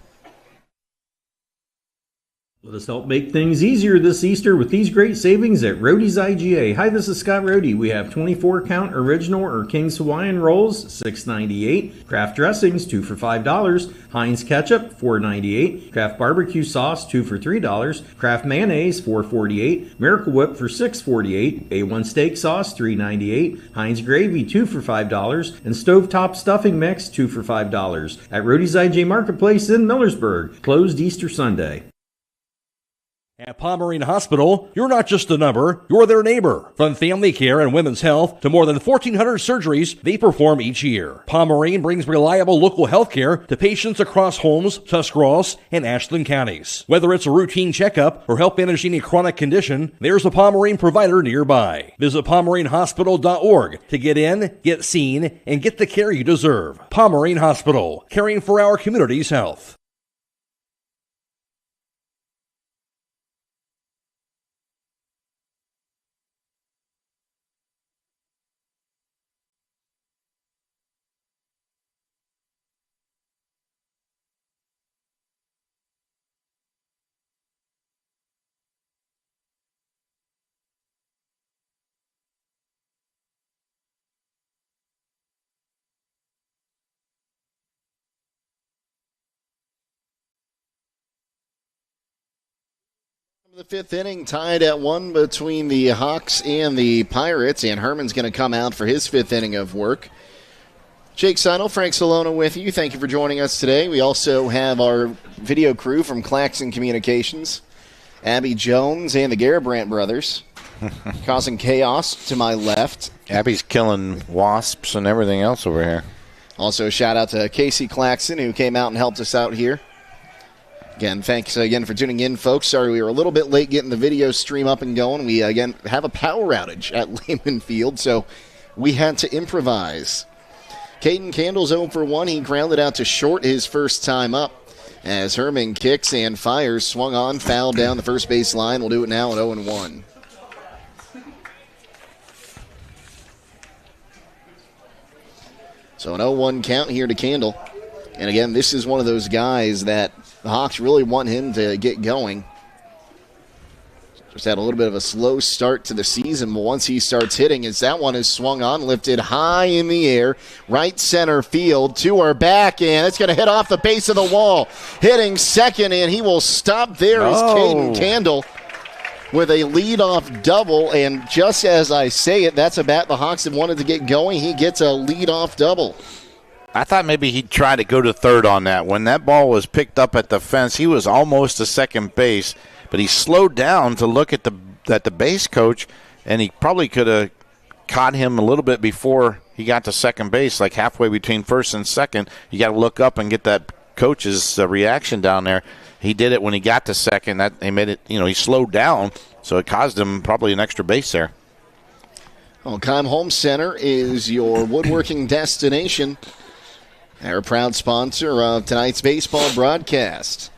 Let us help make things easier this Easter with these great savings at Roadie's IGA. Hi, this is Scott Roadie. We have 24-count original or King's Hawaiian rolls, $6.98. Kraft dressings, 2 for $5. Heinz ketchup, $4.98. Kraft barbecue sauce, 2 for $3. Kraft mayonnaise, $4.48. Miracle Whip for $6.48. A1 steak sauce, $3.98. Heinz gravy, 2 for $5. And stovetop stuffing mix, 2 for $5. At Roadie's IGA Marketplace in Millersburg. Closed Easter Sunday. At Pomerene Hospital, you're not just a number, you're their neighbor. From family care and women's health to more than 1,400 surgeries they perform each year. Pomerene brings reliable local health care to patients across Holmes, Tuscarawas, and Ashland counties. Whether it's a routine checkup or help manage any chronic condition, there's a Pomerene provider nearby. Visit PomereneHospital.org to get in, get seen, and get the care you deserve. Pomerene Hospital, caring for our community's health. The fifth inning, tied at 1 between the Hawks and the Pirates, and Herman's going to come out for his fifth inning of work. Jake Seidel, Frank Solona with you. Thank you for joining us today. We also have our video crew from Claxon Communications, Abby Jones and the Garabrandt brothers, causing chaos to my left. Abby's killing wasps and everything else over here. Also, a shout out to Casey Claxon, who came out and helped us out here. Again, thanks again for tuning in, folks. Sorry we were a little bit late getting the video stream up and going. We, again, have a power outage at Lehman Field, so we had to improvise. Caden Candle's 0 for 1. He grounded out to short his first time up as Herman kicks and fires. Swung on, fouled down the first base line. We'll do it now at 0-1. So an 0-1 count here to Candle. And again, this is one of those guys that the Hawks really want him to get going. Just had a little bit of a slow start to the season, but once he starts hitting, as that one is swung on, lifted high in the air, right center field, to our back, and it's going to hit off the base of the wall. Hitting second, and he will stop there as Caden Candle with a leadoff double, and just as I say it, that's a bat the Hawks have wanted to get going. He gets a leadoff double. I thought maybe he'd try to go to third on that. When that ball was picked up at the fence, he was almost to second base, but he slowed down to look at the base coach, and he probably could have caught him a little bit before he got to second base, like halfway between first and second. You got to look up and get that coach's reaction down there. He did it when he got to second. That he made it. He slowed down, so it caused him probably an extra base there. Well, Keim Home Center is your woodworking destination. Our proud sponsor of tonight's baseball broadcast.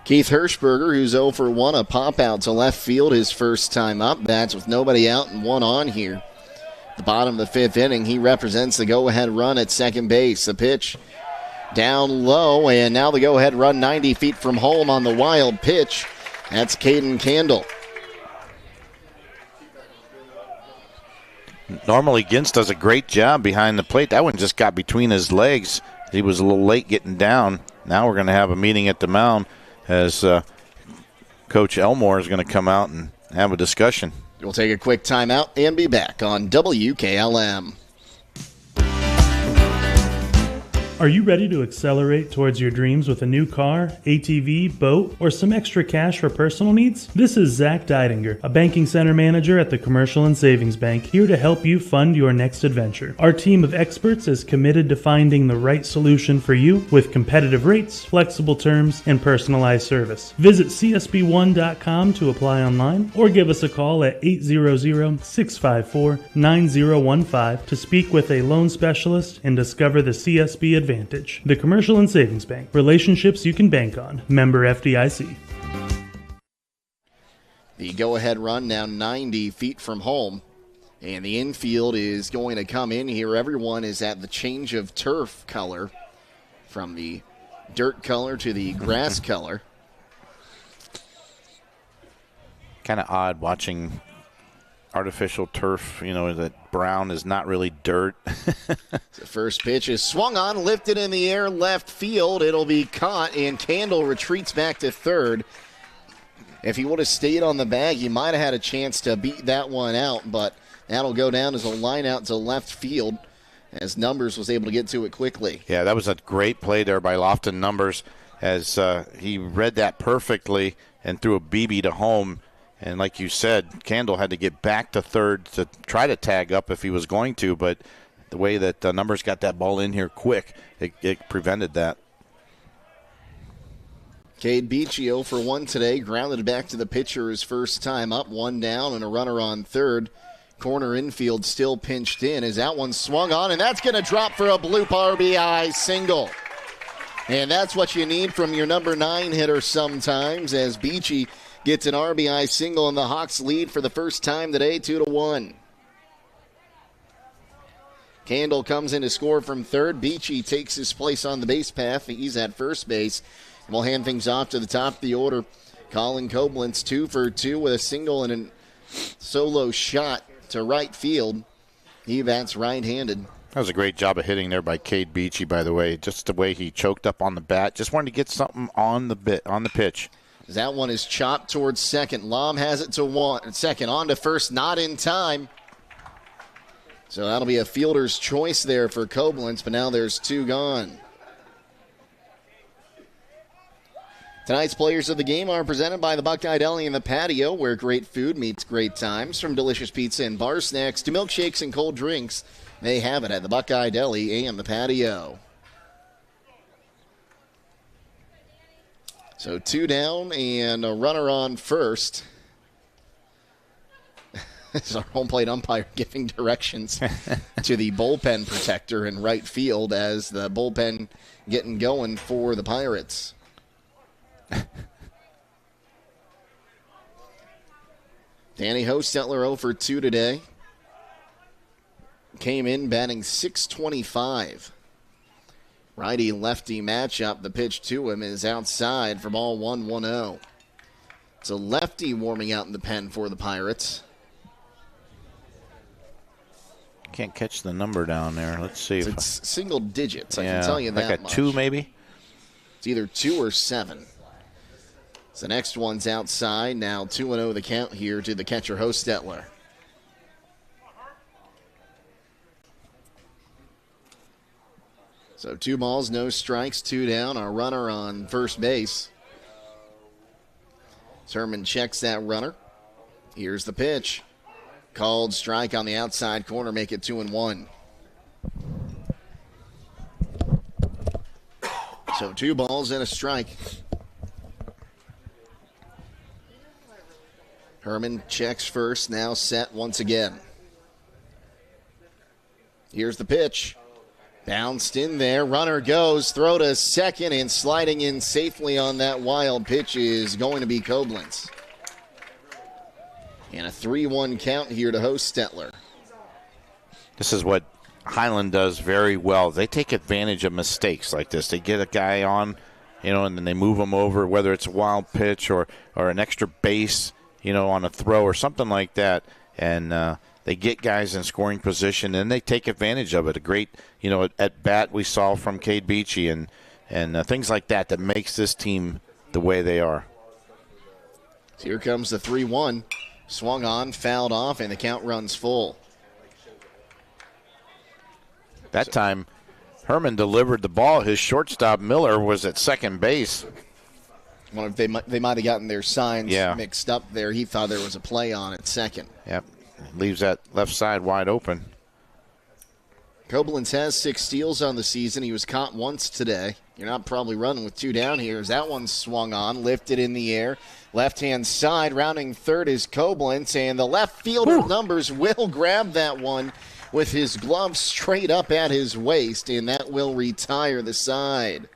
Keith Hirschberger, who's 0 for 1, a pop out to left field his first time up. That's with nobody out and one on here. At the bottom of the fifth inning, he represents the go-ahead run at second base. The pitch down low, and now the go-ahead run 90 feet from home on the wild pitch. That's Caden Candle. Normally, Gintz does a great job behind the plate. That one just got between his legs. He was a little late getting down. Now we're going to have a meeting at the mound as Coach Elmore is going to come out and have a discussion. We'll take a quick timeout and be back on WKLM. Are you ready to accelerate towards your dreams with a new car, ATV, boat, or some extra cash for personal needs? This is Zach Deidinger, a banking center manager at the Commercial and Savings Bank, here to help you fund your next adventure. Our team of experts is committed to finding the right solution for you with competitive rates, flexible terms, and personalized service. Visit csb1.com to apply online or give us a call at 800-654-9015 to speak with a loan specialist and discover the CSB advantage. The Commercial and Savings Bank. Relationships you can bank on. Member FDIC. The go-ahead run now 90 feet from home. And the infield is going to come in here. Everyone is at the change of turf color from the dirt color to the grass color. Kind of odd watching artificial turf, that brown is not really dirt. The first pitch is swung on, lifted in the air, left field. It'll be caught, and Candle retreats back to third. If he would have stayed on the bag, he might have had a chance to beat that one out, but that'll go down as a line out to left field as Numbers was able to get to it quickly. Yeah, that was a great play there by Lofton Numbers as he read that perfectly and threw a BB to home. And like you said, Candle had to get back to third to try to tag up if he was going to, but the way that Numbers got that ball in here quick, it prevented that. Cade Beachy 0 for 1 today, grounded back to the pitcher his first time up, 1 down and a runner on third. Corner infield still pinched in as that one swung on, and that's going to drop for a bloop RBI single. And that's what you need from your number 9 hitter sometimes, as Beachy gets an RBI single, and the Hawks lead for the first time today, 2-1. Candle comes in to score from third. Beachy takes his place on the base path. He's at first base. And we'll hand things off to the top of the order. Colin Koblenz 2 for 2 with a single and a solo shot to right field. He bats right-handed. That was a great job of hitting there by Cade Beachy, by the way. Just the way he choked up on the bat. Just wanted to get something on the pitch. That one is chopped towards second. Lom has it to second. On to first, not in time. So that'll be a fielder's choice there for Koblenz, but now there's 2 gone. Tonight's players of the game are presented by the Buckeye Deli and the Patio, where great food meets great times. From delicious pizza and bar snacks to milkshakes and cold drinks, they have it at the Buckeye Deli and the Patio. So 2 down and a runner on first. This is our home plate umpire giving directions to the bullpen protector in right field as the bullpen getting going for the Pirates. Danny Hostetler 0 for 2 today. Came in batting .625. Righty-lefty matchup. The pitch to him is outside for ball 1-1-0. It's a lefty warming out in the pen for the Pirates. Can't catch the number down there. Let's see. It's single digits, I can tell you that like much. 2 maybe? It's either 2 or 7. So the next one's outside. Now 2-0 the count here to the catcher, Hostetler. So 2 balls, no strikes, 2 down. Our runner on first base. Sermon checks that runner. Here's the pitch. Called strike on the outside corner, make it 2-1. So 2 balls and a strike. Herman checks first, now set once again. Here's the pitch. Bounced in there, runner goes, throw to second, and sliding in safely on that wild pitch is going to be Koblenz. And a 3-1 count here to host Stetler. This is what Hiland does very well. They take advantage of mistakes like this. They get a guy on, and then they move him over, whether it's a wild pitch or an extra base, on a throw or something like that. And they get guys in scoring position, and they take advantage of it. A great, at bat we saw from Cade Beachy and things like that makes this team the way they are. So here comes the 3-1. Swung on, fouled off, and the count runs full. That time, Herman delivered the ball. His shortstop, Miller, was at second base. Well, they might have gotten their signs mixed up there. He thought there was a play on at second. Yep. Leaves that left side wide open. Koblenz has 6 steals on the season. He was caught once today. You're not probably running with 2 down here as that one swung on, lifted in the air. Left-hand side, rounding third is Koblenz, and the left fielder numbers will grab that one with his glove straight up at his waist, and that will retire the side.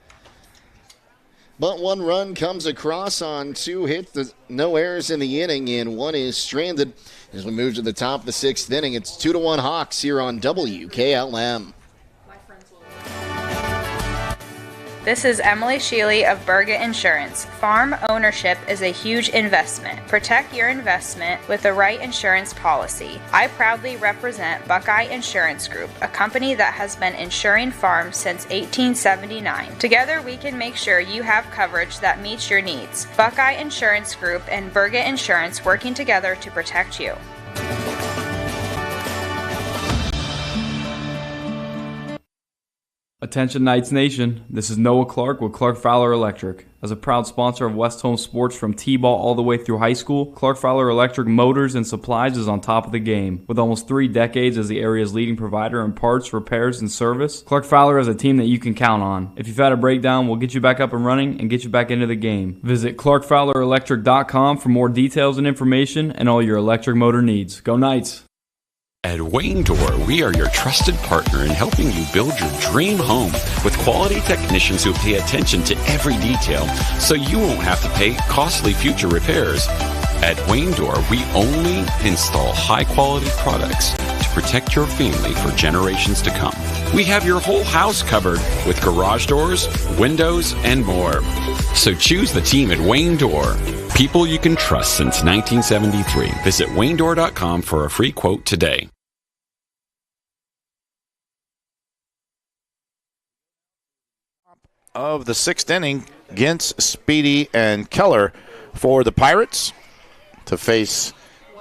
But 1 run comes across on 2 hits, no errors in the inning, and 1 is stranded. As we move to the top of the 6th inning, it's 2-1 Hawks here on WKLM. This is Emily Sheely of Berga Insurance. Farm ownership is a huge investment. Protect your investment with the right insurance policy. I proudly represent Buckeye Insurance Group, a company that has been insuring farms since 1879. Together we can make sure you have coverage that meets your needs. Buckeye Insurance Group and Berga Insurance working together to protect you. Attention Knights Nation, this is Noah Clark with Clark Fowler Electric. As a proud sponsor of West Home Sports from T-ball all the way through high school, Clark Fowler Electric Motors and Supplies is on top of the game. With almost 3 decades as the area's leading provider in parts, repairs, and service, Clark Fowler is a team that you can count on. If you've had a breakdown, we'll get you back up and running and get you back into the game. Visit ClarkFowlerElectric.com for more details and information and all your electric motor needs. Go Knights! At Wayne Door, we are your trusted partner in helping you build your dream home with quality technicians who pay attention to every detail so you won't have to pay costly future repairs. At Wayne Door, we only install high-quality products to protect your family for generations to come. We have your whole house covered with garage doors, windows, and more. So choose the team at Wayne Door. People you can trust since 1973. Visit WayneDoor.com for a free quote today. Of the 6th inning, Gintz, Speedy, and Keller for the Pirates to face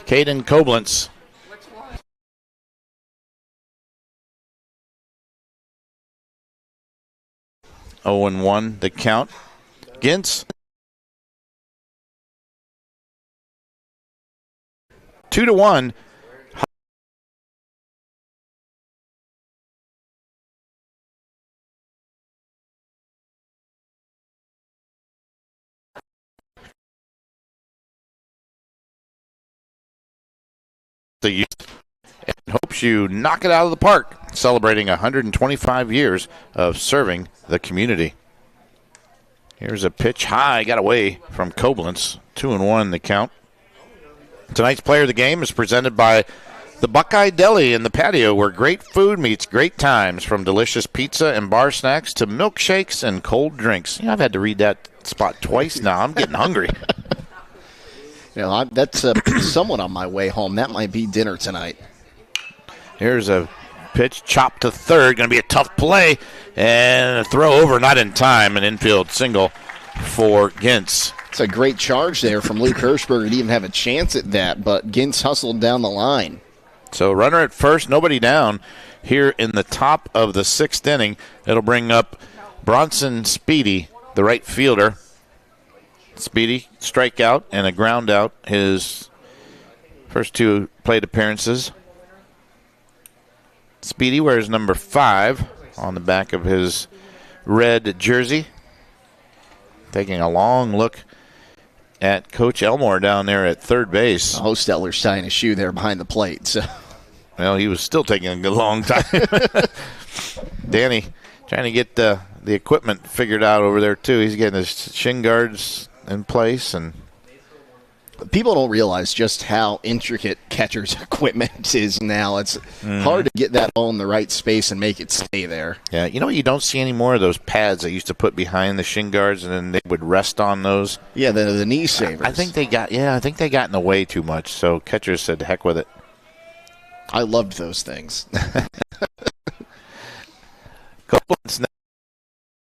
Caden Koblenz. Owen 1 the count. Gintz 2-1. The youth and hopes you knock it out of the park, celebrating 125 years of serving the community. Here's a pitch high, got away from Koblenz. 2-1 the count. Tonight's player of the game is presented by the Buckeye Deli in the patio, where great food meets great times, from delicious pizza and bar snacks to milkshakes and cold drinks. I've had to read that spot twice now. I'm getting hungry. That's somewhat on my way home. That might be dinner tonight. Here's a pitch, chopped to third. Going to be a tough play. And a throw over, not in time. An infield single for Gintz. It's a great charge there from Luke Hirschberger to even have a chance at that, but Gintz hustled down the line. So runner at first, nobody down here in the top of the 6th inning. It'll bring up Bronson Speedy, the right fielder. Speedy, strikeout and a ground out, his first 2 plate appearances. Speedy wears number 5 on the back of his red jersey. Taking a long look at Coach Elmore down there at third base. Hosteller's tying his shoe there behind the plate. So, well, he was still taking a good long time. Danny trying to get the equipment figured out over there, too. He's getting his shin guards in place, and People don't realize just how intricate catcher's equipment is now. It's hard to get that all in the right space and make it stay there. Yeah, you know what you don't see anymore? Those pads they used to put behind the shin guards, and then they would rest on those. Yeah, the knee savers. I think they got in the way too much, so catchers said, heck with it. I loved those things.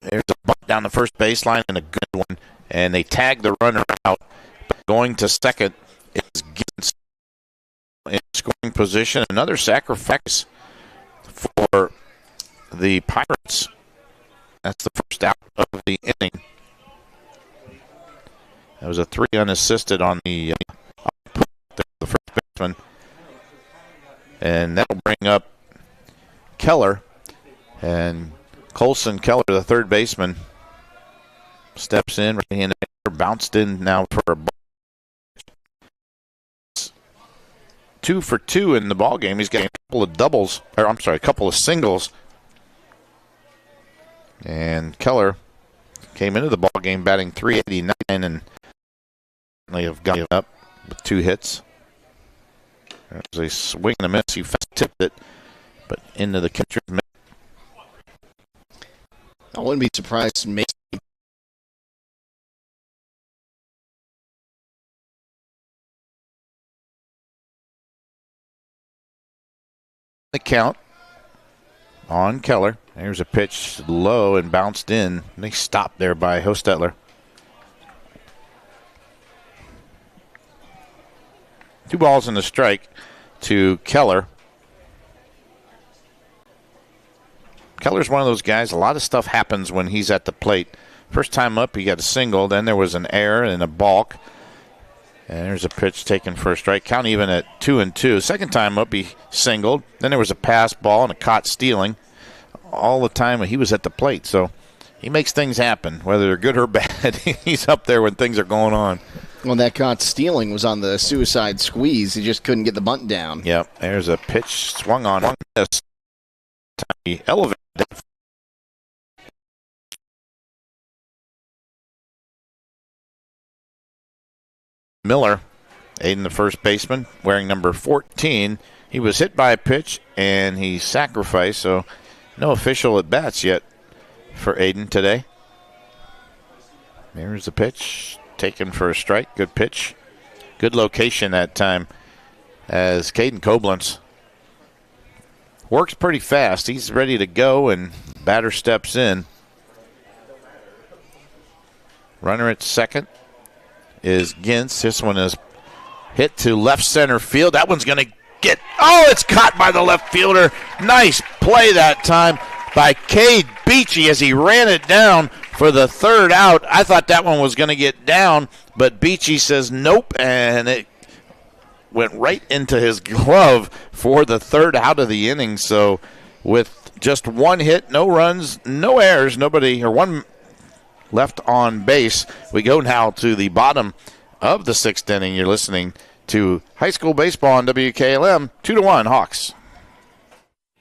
There's a bunt down the first baseline and a good one, and they tag the runner out. But going to second is Gintz in scoring position. Another sacrifice for the Pirates. That's the first out of the inning. That was a 3 unassisted on the first baseman. And that'll bring up Keller. And Colson Keller, the third baseman, steps in. Right-handed batter, bounced in now for a ball. 2 for 2 in the ball game. He's got a couple of singles. And Keller came into the ball game batting .389 and they have got up with 2 hits. There's a swing and a miss. He fast tipped it, but into the catcher's mitt. I wouldn't be surprised. Maybe the count on Keller. There's a pitch low and bounced in. They stopped there by Hostetler. 2 balls and a strike to Keller. Keller's one of those guys, a lot of stuff happens when he's at the plate. First time up, he got a single. Then there was an error and a balk. And there's a pitch taken for a strike. Count even at 2-2. Second time up, he singled. Then there was a pass ball and a caught stealing. All the time he was at the plate. So he makes things happen, whether they're good or bad. He's up there when things are going on. Well, that caught stealing was on the suicide squeeze. He just couldn't get the bunt down. Yep, there's a pitch swung on. He elevated. Miller, Aidan, the first baseman, wearing number 14. He was hit by a pitch, and he sacrificed, so no official at-bats yet for Aidan today. There's the pitch, taken for a strike. Good pitch. Good location that time as Caden Koblenz works pretty fast. He's ready to go, and batter steps in. Runner at second is Gintz. This one is hit to left center field. That one's going to get, it's caught by the left fielder. Nice play that time by Cade Beachy as he ran it down for the third out. I thought that one was going to get down, but Beachy says nope, and it went right into his glove for the third out of the inning. So with just 1 hit, no runs, no errors, one left on base, we go now to the bottom of the 6th inning. You're listening to high school baseball on WKLM, 2-1 Hawks.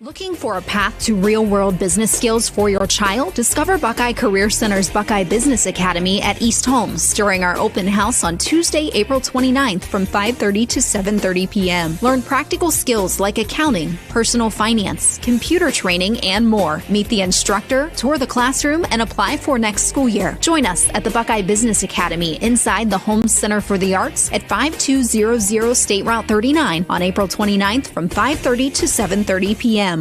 Looking for a path to real-world business skills for your child? Discover Buckeye Career Center's Buckeye Business Academy at East Holmes during our open house on Tuesday, April 29th from 5:30 to 7:30 p.m. Learn practical skills like accounting, personal finance, computer training, and more. Meet the instructor, tour the classroom, and apply for next school year. Join us at the Buckeye Business Academy inside the Holmes Center for the Arts at 5200 State Route 39 on April 29th from 5:30 to 7:30 p.m.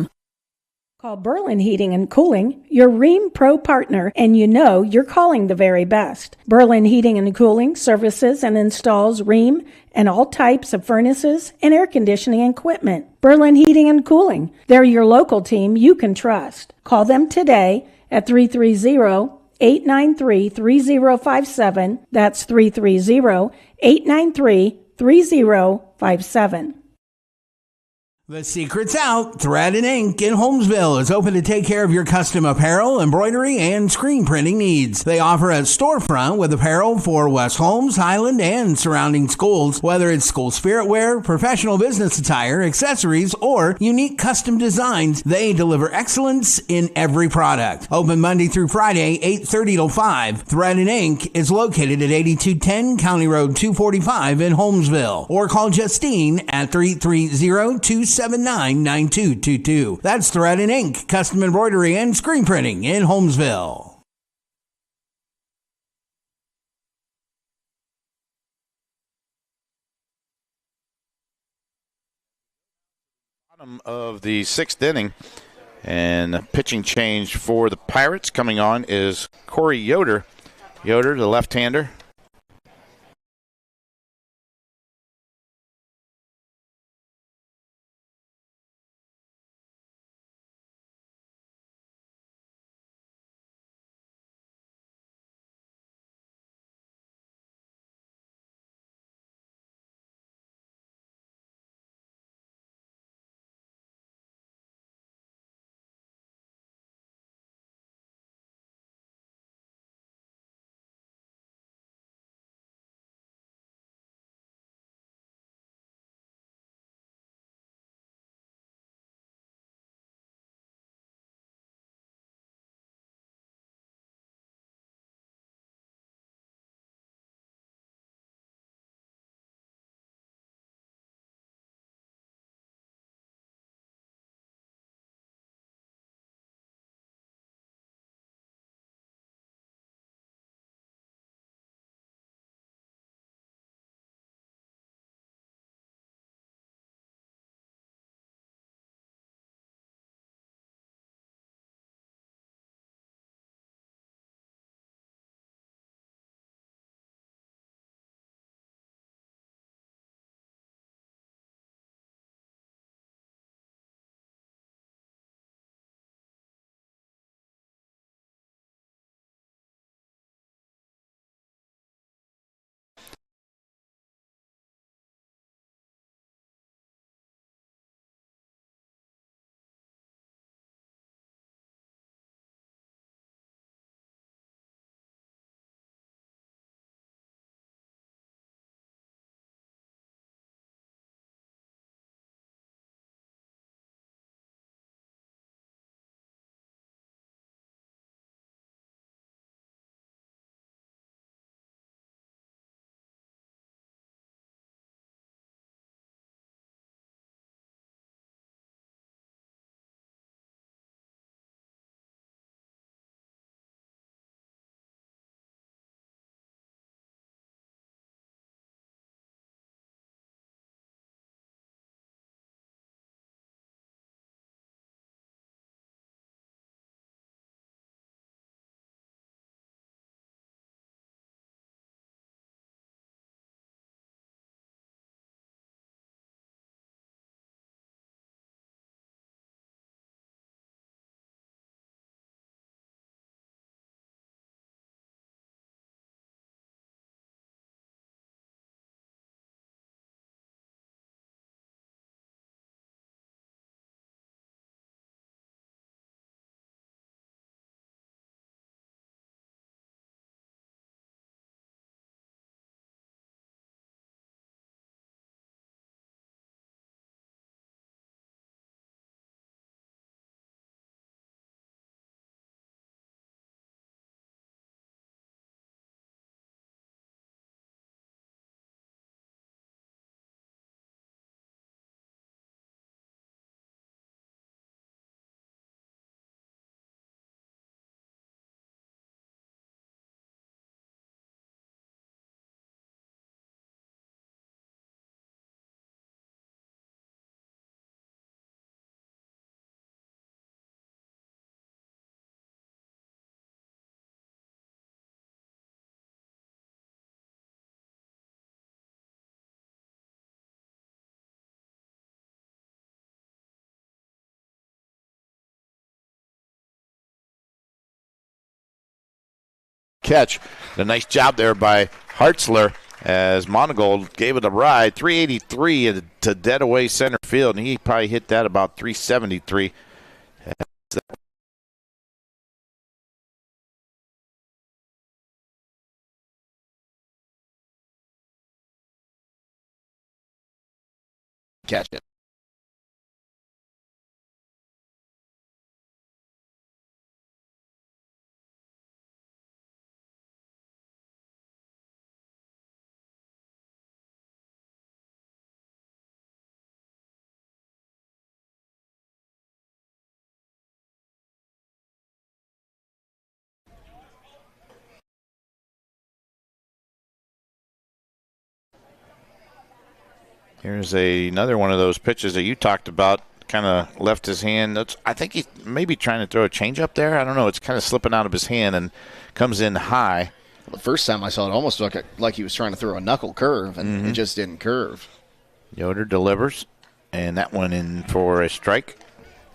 Call Berlin Heating and Cooling, your Rheem Pro partner, and you know you're calling the very best. Berlin Heating and Cooling services and installs Rheem and all types of furnaces and air conditioning equipment. Berlin Heating and Cooling, they're your local team you can trust. Call them today at 330-893-3057. That's 330-893-3057. The secret's out. Thread and Ink in Holmesville is open to take care of your custom apparel, embroidery, and screen printing needs. They offer a storefront with apparel for West Holmes, Hiland, and surrounding schools. Whether it's school spirit wear, professional business attire, accessories, or unique custom designs, they deliver excellence in every product. Open Monday through Friday, 8:30 till 5. Thread and Ink is located at 8210 County Road 245 in Holmesville. Or call Justine at 330-279-9222. That's Thread and Ink, custom embroidery and screen printing in Holmesville. Bottom of the sixth inning, and a pitching change for the Pirates. Coming on is Corey Yoder. Yoder, the left-hander. Catch. A nice job there by Hartzler as Monagold gave it a ride, 383 to dead away center field, and he probably hit that about 373. Catch it. Here's another one of those pitches that you talked about. Kind of left his hand. I think he's maybe trying to throw a changeup there. I don't know. It's kind of slipping out of his hand and comes in high. Well, the first time I saw it, almost looked like he was trying to throw a knuckle curve, and it just didn't curve. Yoder delivers, and that one in for a strike.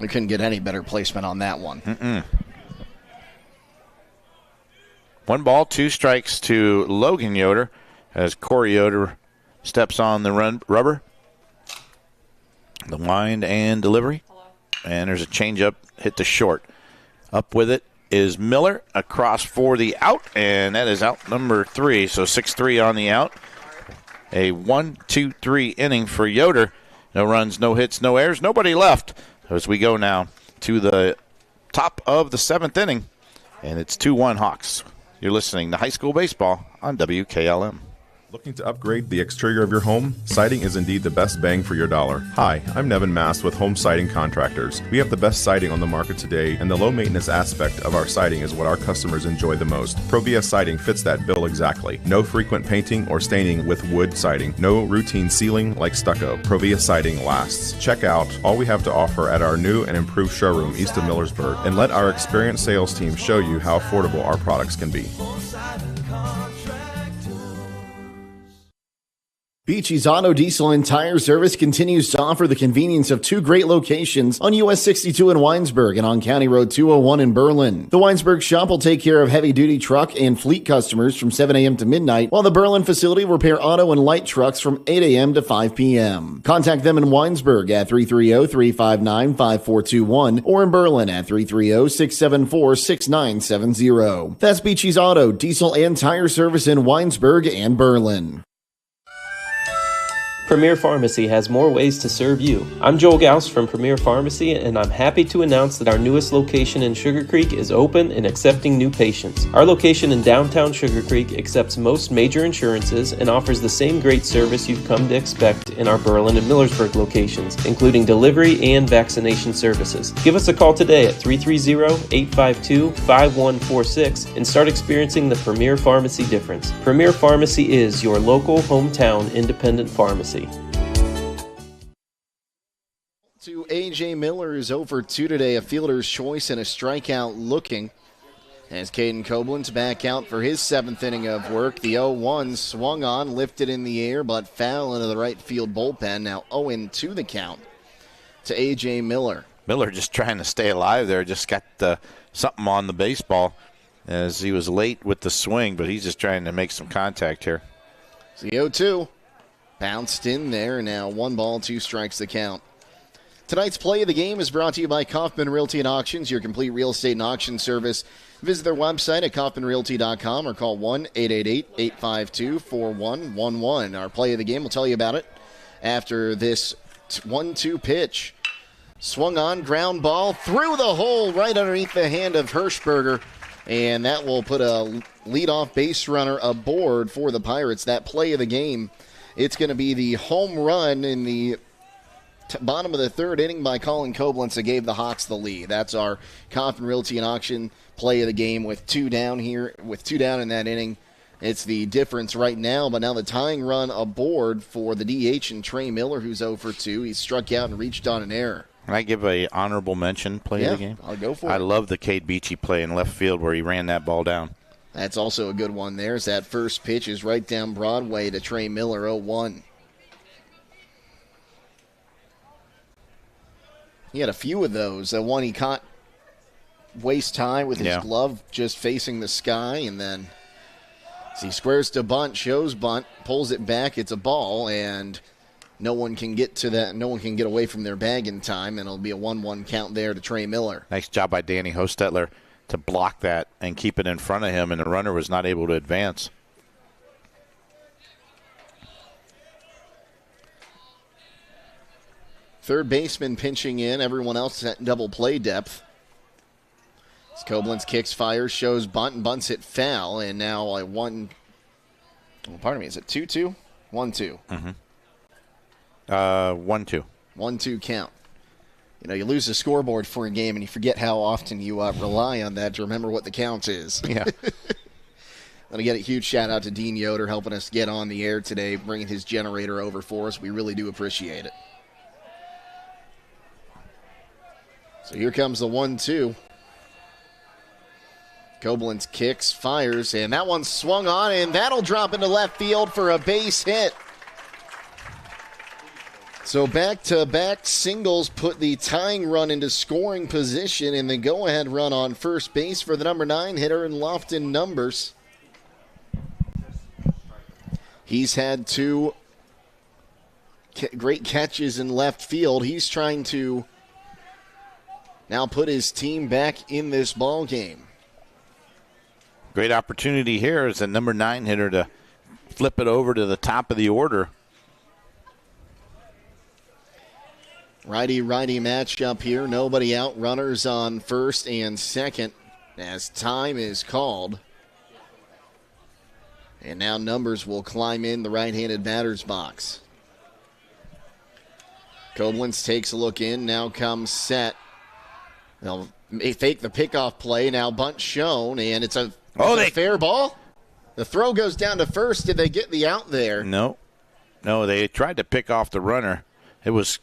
We couldn't get any better placement on that one. 1 ball, 2 strikes to Logan Yoder as Corey Yoder steps on the rubber. The wind and delivery. And there's a changeup hit to short. Up with it is Miller across for the out, and that is out number 3. So 6-3 on the out. A 1-2-3 inning for Yoder. No runs, no hits, no errors, nobody left. As we go now to the top of the 7th inning, and it's 2-1 Hawks. You're listening to High School Baseball on WKLM. Looking to upgrade the exterior of your home? Siding is indeed the best bang for your dollar. Hi, I'm Nevin Mast with Home Siding Contractors. We have the best siding on the market today, and the low maintenance aspect of our siding is what our customers enjoy the most. Provia Siding fits that bill exactly. No frequent painting or staining with wood siding. No routine sealing like stucco. Provia Siding lasts. Check out all we have to offer at our new and improved showroom east of Millersburg, and let our experienced sales team show you how affordable our products can be. Beachy's Auto, Diesel, and Tire Service continues to offer the convenience of 2 great locations on US 62 in Winesburg and on County Road 201 in Berlin. The Winesburg shop will take care of heavy-duty truck and fleet customers from 7 a.m. to midnight, while the Berlin facility will repair auto and light trucks from 8 a.m. to 5 p.m. Contact them in Winesburg at 330-359-5421 or in Berlin at 330-674-6970. That's Beachy's Auto, Diesel, and Tire Service in Winesburg and Berlin. Premier Pharmacy has more ways to serve you. I'm Joel Gauss from Premier Pharmacy, and I'm happy to announce that our newest location in Sugar Creek is open and accepting new patients. Our location in downtown Sugar Creek accepts most major insurances and offers the same great service you've come to expect in our Berlin and Millersburg locations, including delivery and vaccination services. Give us a call today at 330-852-5146 and start experiencing the Premier Pharmacy difference. Premier Pharmacy is your local hometown independent pharmacy. To A.J. Miller, who's over 2 today, a fielder's choice and a strikeout looking. As Caden Koblenz back out for his 7th inning of work. The 0-1 swung on, lifted in the air, but foul into the right field bullpen. Now Owen to the count to A.J. Miller. Miller just trying to stay alive there, just got something on the baseball as he was late with the swing, but he's just trying to make some contact here. It's the 0-2. Bounced in there. Now 1 ball, 2 strikes the count. Tonight's play of the game is brought to you by Kaufman Realty and Auctions, your complete real estate and auction service. Visit their website at kaufmanrealty.com or call 1-888-852-4111. Our play of the game, we'll tell you about it after this 1-2 pitch. Swung on, ground ball, through the hole right underneath the hand of Hirschberger, and that will put a leadoff base runner aboard for the Pirates. That play of the game, it's going to be the home run in the bottom of the 3rd inning by Colin Koblenz that gave the Hawks the lead. That's our Kaufman Realty and Auction play of the game with 2 down here, with 2 down in that inning. It's the difference right now, but now the tying run aboard for the DH and Trey Miller, who's 0 for 2. He struck out and reached on an error. Can I give a honorable mention play of the game? I'll go for it. I love the Cade Beachy play in left field where he ran that ball down. That's also a good one there. As that first pitch is right down Broadway to Trey Miller, 0-1. He had a few of those. One he caught waist high with his glove just facing the sky, and then As he squares to bunt, shows bunt, pulls it back. It's a ball, and no one can get to that. No one can get away from their bag in time, and it'll be a 1-1 count there to Trey Miller. Nice job by Danny Hostetler to block that and keep it in front of him, and the runner was not able to advance. Third baseman pinching in. Everyone else at double play depth. As Koblenz kicks, fires, shows bunt, and bunts it foul. And now a 1. Well, pardon me. Is it 2-2? 1-2. 1-2. 1-2 count. You know, you lose the scoreboard for a game, and you forget how often you rely on that to remember what the count is. Yeah. Want to get a huge shout out to Dean Yoder helping us get on the air today, bringing his generator over for us. We really do appreciate it. So here comes the 1-2. Koblenz kicks, fires, and that one's swung on, and that'll drop into left field for a base hit. So back-to-back singles put the tying run into scoring position, and the go-ahead run on first base for the number 9 hitter in Lofton Numbers. He's had 2 great catches in left field. He's trying to now put his team back in this ball game. Great opportunity here as the number 9 hitter to flip it over to the top of the order. Righty-righty matchup here. Nobody out. Runners on first and second as time is called. And now Numbers will climb in the right-handed batter's box. Koblenz takes a look in. Now comes set. They'll fake the pickoff play. Now bunt shown, and it's a fair ball. The throw goes down to first. Did they get the out there? No, they tried to pick off the runner. It was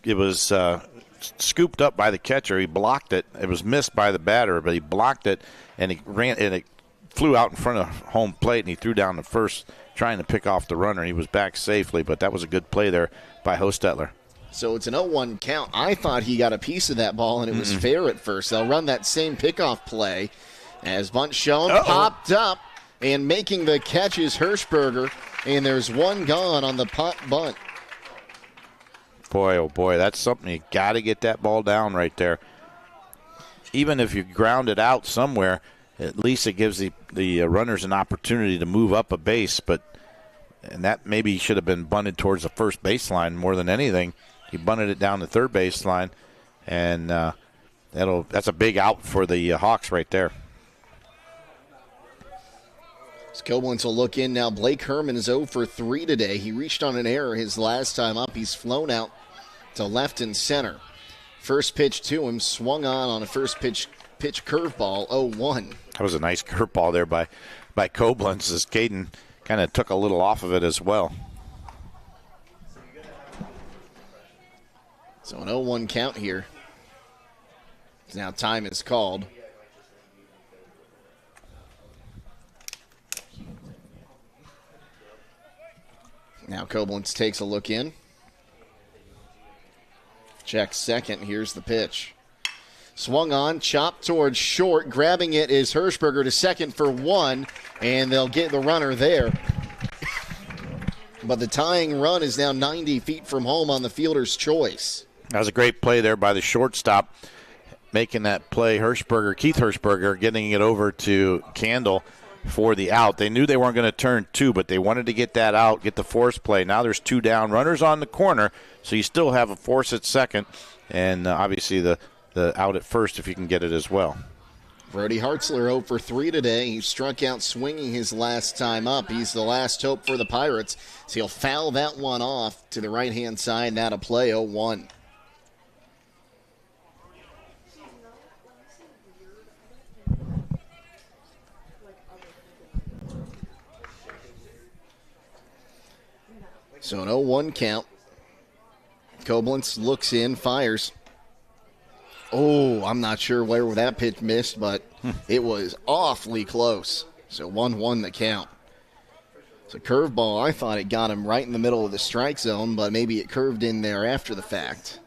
scooped up by the catcher. He blocked it. It was missed by the batter, but he blocked it, and he ran, and it flew out in front of home plate, and he threw down the first trying to pick off the runner. He was back safely, but that was a good play there by Hostetler. So it's an 0-1 count. I thought he got a piece of that ball, and it was fair at first. They'll run that same pickoff play as bunt shown, popped up, and making the catch is Hirschberger, and there's one gone on the pop bunt. Boy, oh boy, that's something. You got to get that ball down right there. Even if you ground it out somewhere, at least it gives the runners an opportunity to move up a base, and that maybe should have been bunted towards the first baseline more than anything. He bunted it down the third baseline, and that's a big out for the Hawks right there. Koblenz will look in now. Blake Herman is 0 for 3 today. He reached on an error his last time up. He's flown out to left and center. First pitch to him, swung on a first pitch curveball, 0-1. That was a nice curveball there by Koblenz as Caden kind of took a little off of it as well. So an 0-1 count here. Now time is called. Now Koblenz takes a look in. Checks second. Here's the pitch. Swung on, chopped towards short. Grabbing it is Hirschberger to second for 1, and they'll get the runner there. But the tying run is now 90 feet from home on the fielder's choice. That was a great play there by the shortstop, making that play. Keith Hirschberger, getting it over to Candle for the out. They knew they weren't going to turn 2, but they wanted to get that out, get the force play. Now there's 2 down. Runners on the corner, so you still have a force at second, and obviously the out at first if you can get it as well. Brody Hartzler 0 for 3 today. He struck out swinging his last time up. He's the last hope for the Pirates, so he'll foul that one off to the right-hand side. Now to play 0-1. So an 0-1 count. Koblenz looks in, fires. Oh, I'm not sure where that pitch missed, but it was awfully close. So 1-1 the count. It's a curveball. I thought it got him right in the middle of the strike zone, but maybe it curved in there after the fact.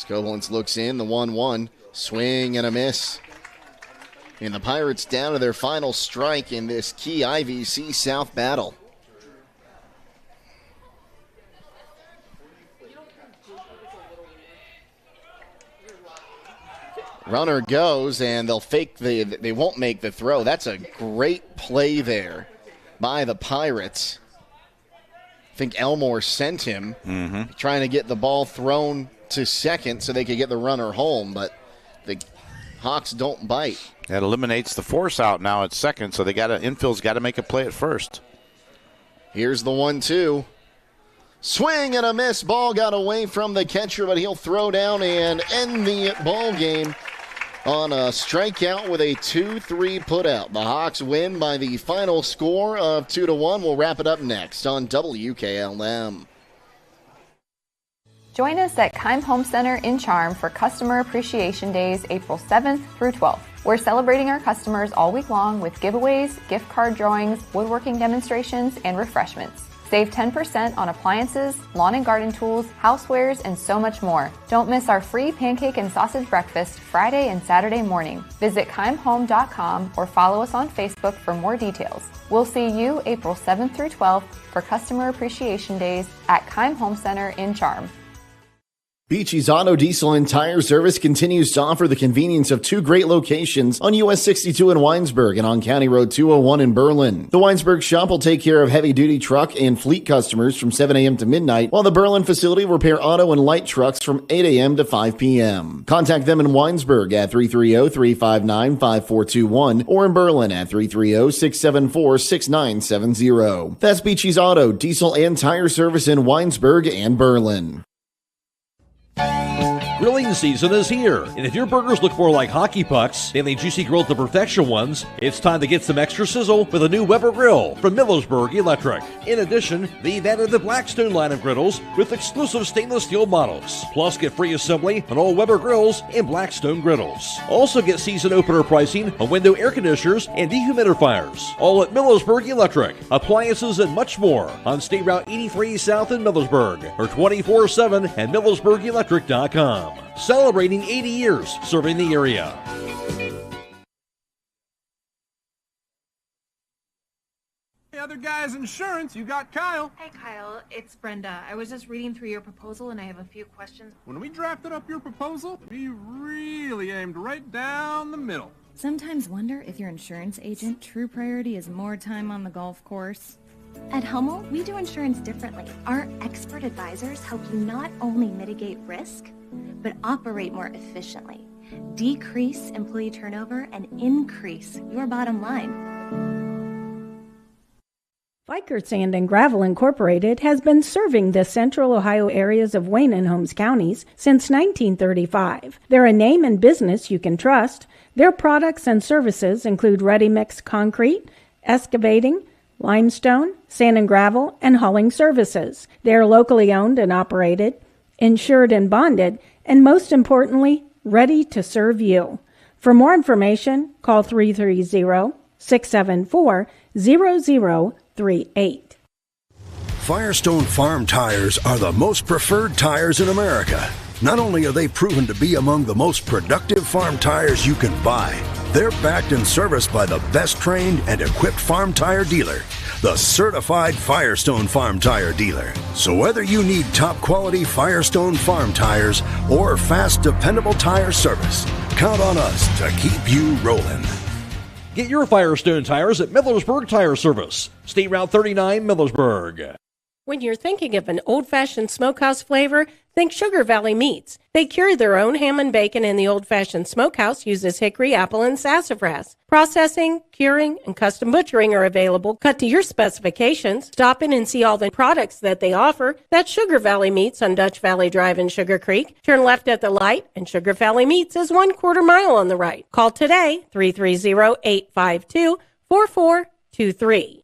Koblenz looks in, the 1-1. Swing and a miss. And the Pirates down to their final strike in this key IVC South battle. Runner goes, and they won't make the throw. That's a great play there by the Pirates. I think Elmore sent him, trying to get the ball thrown to second so they could get the runner home, but the Hawks don't bite. That eliminates the force out now at second, so infield's got to make a play at first. Here's the 1-2. Swing and a miss. Ball got away from the catcher, but he'll throw down and end the ball game on a strikeout with a 2-3 putout. The Hawks win by the final score of 2-1. We'll wrap it up next on WKLM. Join us at Keim Home Center in Charm for Customer Appreciation Days, April 7th through 12th. We're celebrating our customers all week long with giveaways, gift card drawings, woodworking demonstrations, and refreshments. Save 10% on appliances, lawn and garden tools, housewares, and so much more. Don't miss our free pancake and sausage breakfast Friday and Saturday morning. Visit KeimHome.com or follow us on Facebook for more details. We'll see you April 7th through 12th for Customer Appreciation Days at Keim Home Center in Charm. Beachy's Auto Diesel and Tire Service continues to offer the convenience of two great locations on US 62 in Winesburg and on County Road 201 in Berlin. The Winesburg shop will take care of heavy-duty truck and fleet customers from 7 a.m. to midnight, while the Berlin facility will repair auto and light trucks from 8 a.m. to 5 p.m. Contact them in Winesburg at 330-359-5421 or in Berlin at 330-674-6970. That's Beachy's Auto, Diesel, and Tire Service in Winesburg and Berlin. Grilling season is here, and if your burgers look more like hockey pucks than the juicy grilled to perfection ones, it's time to get some extra sizzle with a new Weber grill from Millersburg Electric. In addition, they've added the Blackstone line of griddles with exclusive stainless steel models. Plus, get free assembly on all Weber grills and Blackstone griddles. Also get season opener pricing on window air conditioners and dehumidifiers. All at Millersburg Electric, appliances and much more on State Route 83 South in Millersburg or 24/7 at MillersburgElectric.com. Celebrating 80 years serving the area. Hey, other guy's insurance, you got Kyle. Hey, Kyle, it's Brenda. I was just reading through your proposal, and I have a few questions. When we drafted up your proposal, we really aimed right down the middle. Sometimes wonder if your insurance agent true priority is more time on the golf course. At Hummel, we do insurance differently. Our expert advisors help you not only mitigate risk, but operate more efficiently, decrease employee turnover, and increase your bottom line. Fikert Sand and Gravel Incorporated has been serving the central Ohio areas of Wayne and Holmes counties since 1935. They're a name and business you can trust. Their products and services include ready-mix concrete, excavating, limestone, sand and gravel, and hauling services. They are locally owned and operated, insured and bonded, and most importantly, ready to serve you. For more information, call 330-674-0038. Firestone Farm Tires are the most preferred tires in America. Not only are they proven to be among the most productive farm tires you can buy, they're backed and serviced by the best trained and equipped farm tire dealer, the certified Firestone Farm Tire dealer. So whether you need top quality Firestone Farm tires or fast, dependable tire service, count on us to keep you rolling. Get your Firestone tires at Millersburg Tire Service, State Route 39, Millersburg. When you're thinking of an old-fashioned smokehouse flavor, think Sugar Valley Meats. They carry their own ham and bacon, and the old-fashioned smokehouse uses hickory, apple, and sassafras. Processing, curing, and custom butchering are available, cut to your specifications. Stop in and see all the products that they offer. That's Sugar Valley Meats on Dutch Valley Drive in Sugar Creek. Turn left at the light, and Sugar Valley Meats is 1/4 mile on the right. Call today, 330-852-4423.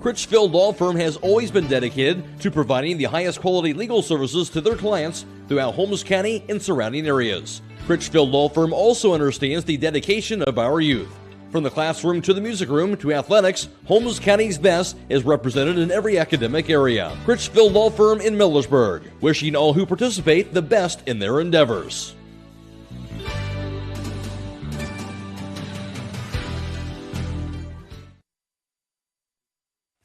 Critchfield Law Firm has always been dedicated to providing the highest quality legal services to their clients throughout Holmes County and surrounding areas. Critchfield Law Firm also understands the dedication of our youth. From the classroom to the music room to athletics, Holmes County's best is represented in every academic area. Critchfield Law Firm in Millersburg, wishing all who participate the best in their endeavors.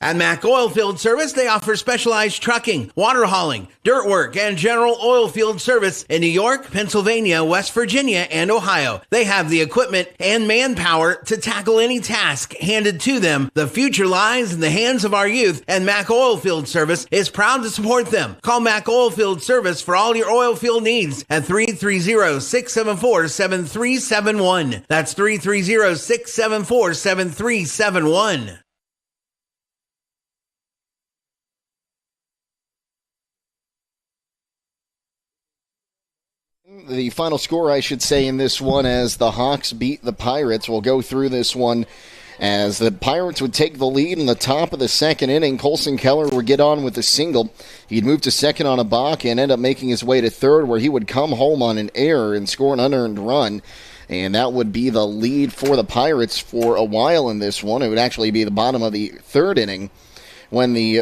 At Mac Oilfield Service, they offer specialized trucking, water hauling, dirt work, and general oil field service in New York, Pennsylvania, West Virginia, and Ohio. They have the equipment and manpower to tackle any task handed to them. The future lies in the hands of our youth, and Mac Oilfield Service is proud to support them. Call Mac Oilfield Service for all your oil field needs at 330-674-7371. That's 330-674-7371. The final score, I should say, in this one as the Hawks beat the Pirates. We'll go through this one as the Pirates would take the lead in the top of the second inning. Colson Keller would get on with a single. He'd move to second on a balk and end up making his way to third, where he would come home on an error and score an unearned run. And that would be the lead for the Pirates for a while in this one. It would actually be the bottom of the third inning when the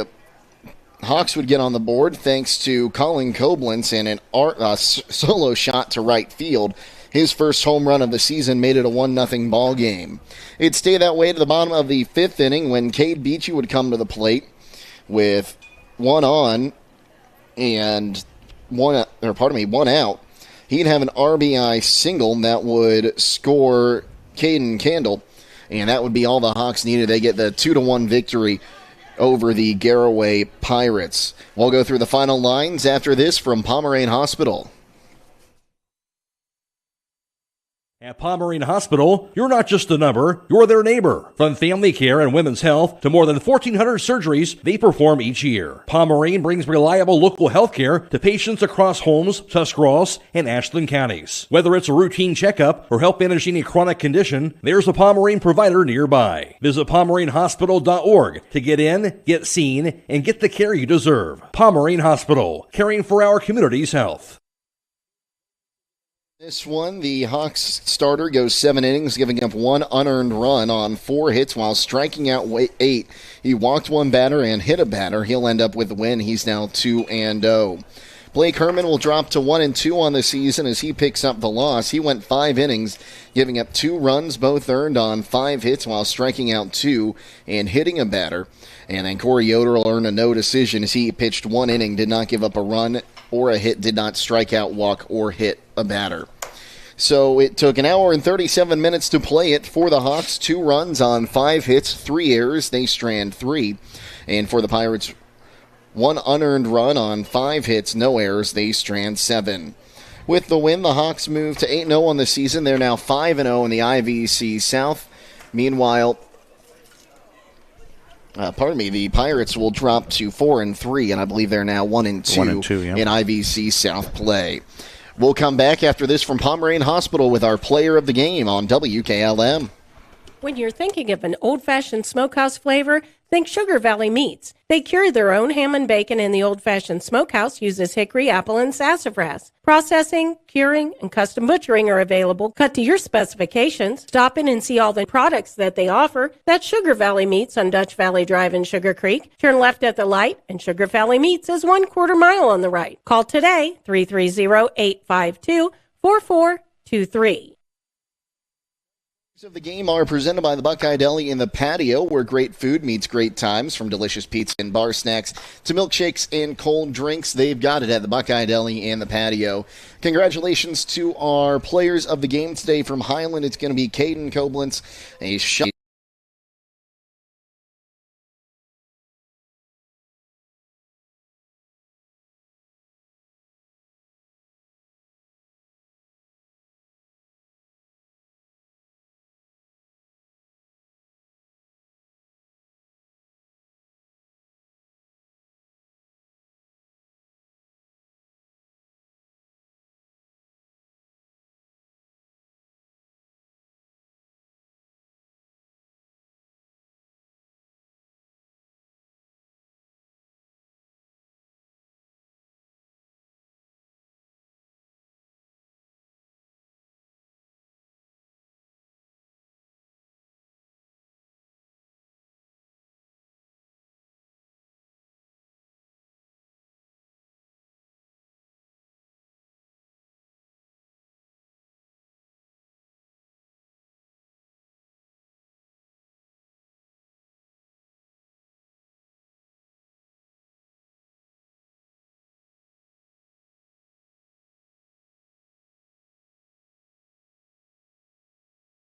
Hawks would get on the board thanks to Colin Koblenz and a solo shot to right field. His first home run of the season made it a 1-0 ball game. It'd stay that way to the bottom of the fifth inning when Cade Beachy would come to the plate with one on and one out. He'd have an RBI single that would score Caden Candle, and that would be all the Hawks needed. They get the 2-1 victory over the Garaway Pirates. We'll go through the final lines after this from Pomerane Hospital. At Pomerane Hospital, you're not just a number, you're their neighbor. From family care and women's health to more than 1,400 surgeries they perform each year. Pomerane brings reliable local health care to patients across Holmes, Tuscarawas, and Ashland counties. Whether it's a routine checkup or help manage any chronic condition, there's a Pomerane provider nearby. Visit PomeraneHospital.org to get in, get seen, and get the care you deserve. Pomerane Hospital, caring for our community's health. This one, the Hawks starter goes 7 innings, giving up 1 unearned run on 4 hits while striking out 8. He walked 1 batter and hit a batter. He'll end up with the win. He's now 2-0. Blake Herman will drop to 1-2 on the season as he picks up the loss. He went 5 innings, giving up 2 runs, both earned on 5 hits while striking out 2 and hitting a batter. And then Corey Yoder will earn a no decision as he pitched 1 inning, did not give up a run or a hit, did not strike out, walk, or hit a batter. So it took 1 hour and 37 minutes to play it for the Hawks. 2 runs on 5 hits, 3 errors. They strand 3. And for the Pirates, 1 unearned run on 5 hits, no errors. They strand 7. With the win, the Hawks move to 8-0 on the season. They're now 5-0 in the IVC South. Meanwhile, the Pirates will drop to 4-3, and I believe they're now 1-2 yeah, in IVC South play. We'll come back after this from Pomerane Hospital with our player of the game on WKLM. When you're thinking of an old-fashioned smokehouse flavor, think Sugar Valley Meats. They cure their own ham and bacon, and the old-fashioned smokehouse uses hickory, apple, and sassafras. Processing, curing, and custom butchering are available. Cut to your specifications. Stop in and see all the products that they offer. That's Sugar Valley Meats on Dutch Valley Drive in Sugar Creek. Turn left at the light, and Sugar Valley Meats is 1/4 mile on the right. Call today, 330-852-4423. Of the game are presented by the Buckeye Deli in the patio, where great food meets great times. From delicious pizza and bar snacks to milkshakes and cold drinks, they've got it at the Buckeye Deli and the patio. Congratulations to our players of the game today from Hiland. It's going to be Caden Koblenz, a shot.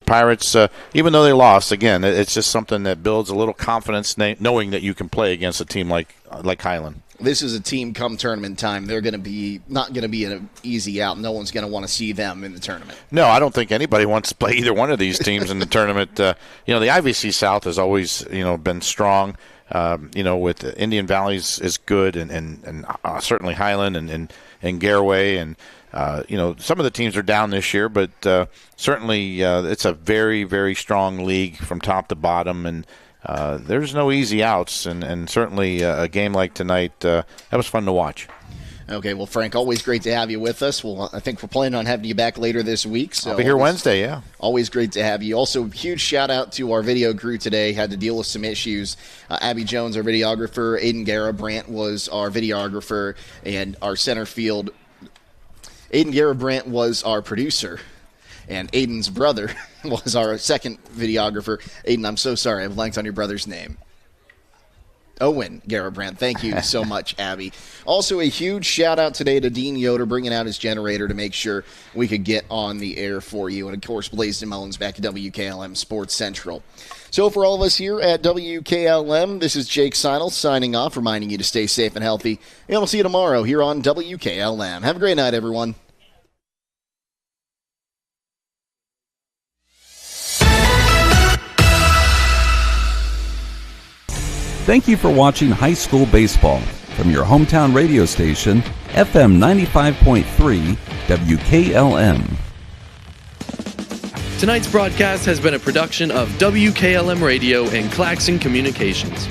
Pirates, even though they lost, again, it's just something that builds a little confidence knowing that you can play against a team like Hiland. This is a team come tournament time. They're going to be not going to be an easy out. No one's going to want to see them in the tournament. No, I don't think anybody wants to play either one of these teams in the tournament. The IVC South has always been strong. With Indian Valley's is good, and certainly Hiland and Garaway, and some of the teams are down this year, but certainly it's a very, very strong league from top to bottom, and there's no easy outs, and certainly a game like tonight, that was fun to watch. Okay, well, Frank, always great to have you with us. Well, I think we're planning on having you back later this week. So I'll be here Wednesday, yeah. Always great to have you. Also, huge shout-out to our video crew today. Had to deal with some issues. Abby Jones, our videographer. Aidan Garabrandt was our videographer. And our center field, Aidan Garabrandt was our producer. And Aidan's brother was our second videographer. Aidan, I'm so sorry. I blanked on your brother's name. Owen Garabrandt. Thank you so much, Abby. Also, a huge shout-out today to Dean Yoder bringing out his generator to make sure we could get on the air for you. And, of course, Blaisdon Mullins back at WKLM Sports Central. So for all of us here at WKLM, this is Jake Seidel signing off, reminding you to stay safe and healthy. And we'll see you tomorrow here on WKLM. Have a great night, everyone. Thank you for watching high school baseball from your hometown radio station, FM 95.3 WKLM. Tonight's broadcast has been a production of WKLM Radio and Claxon Communications.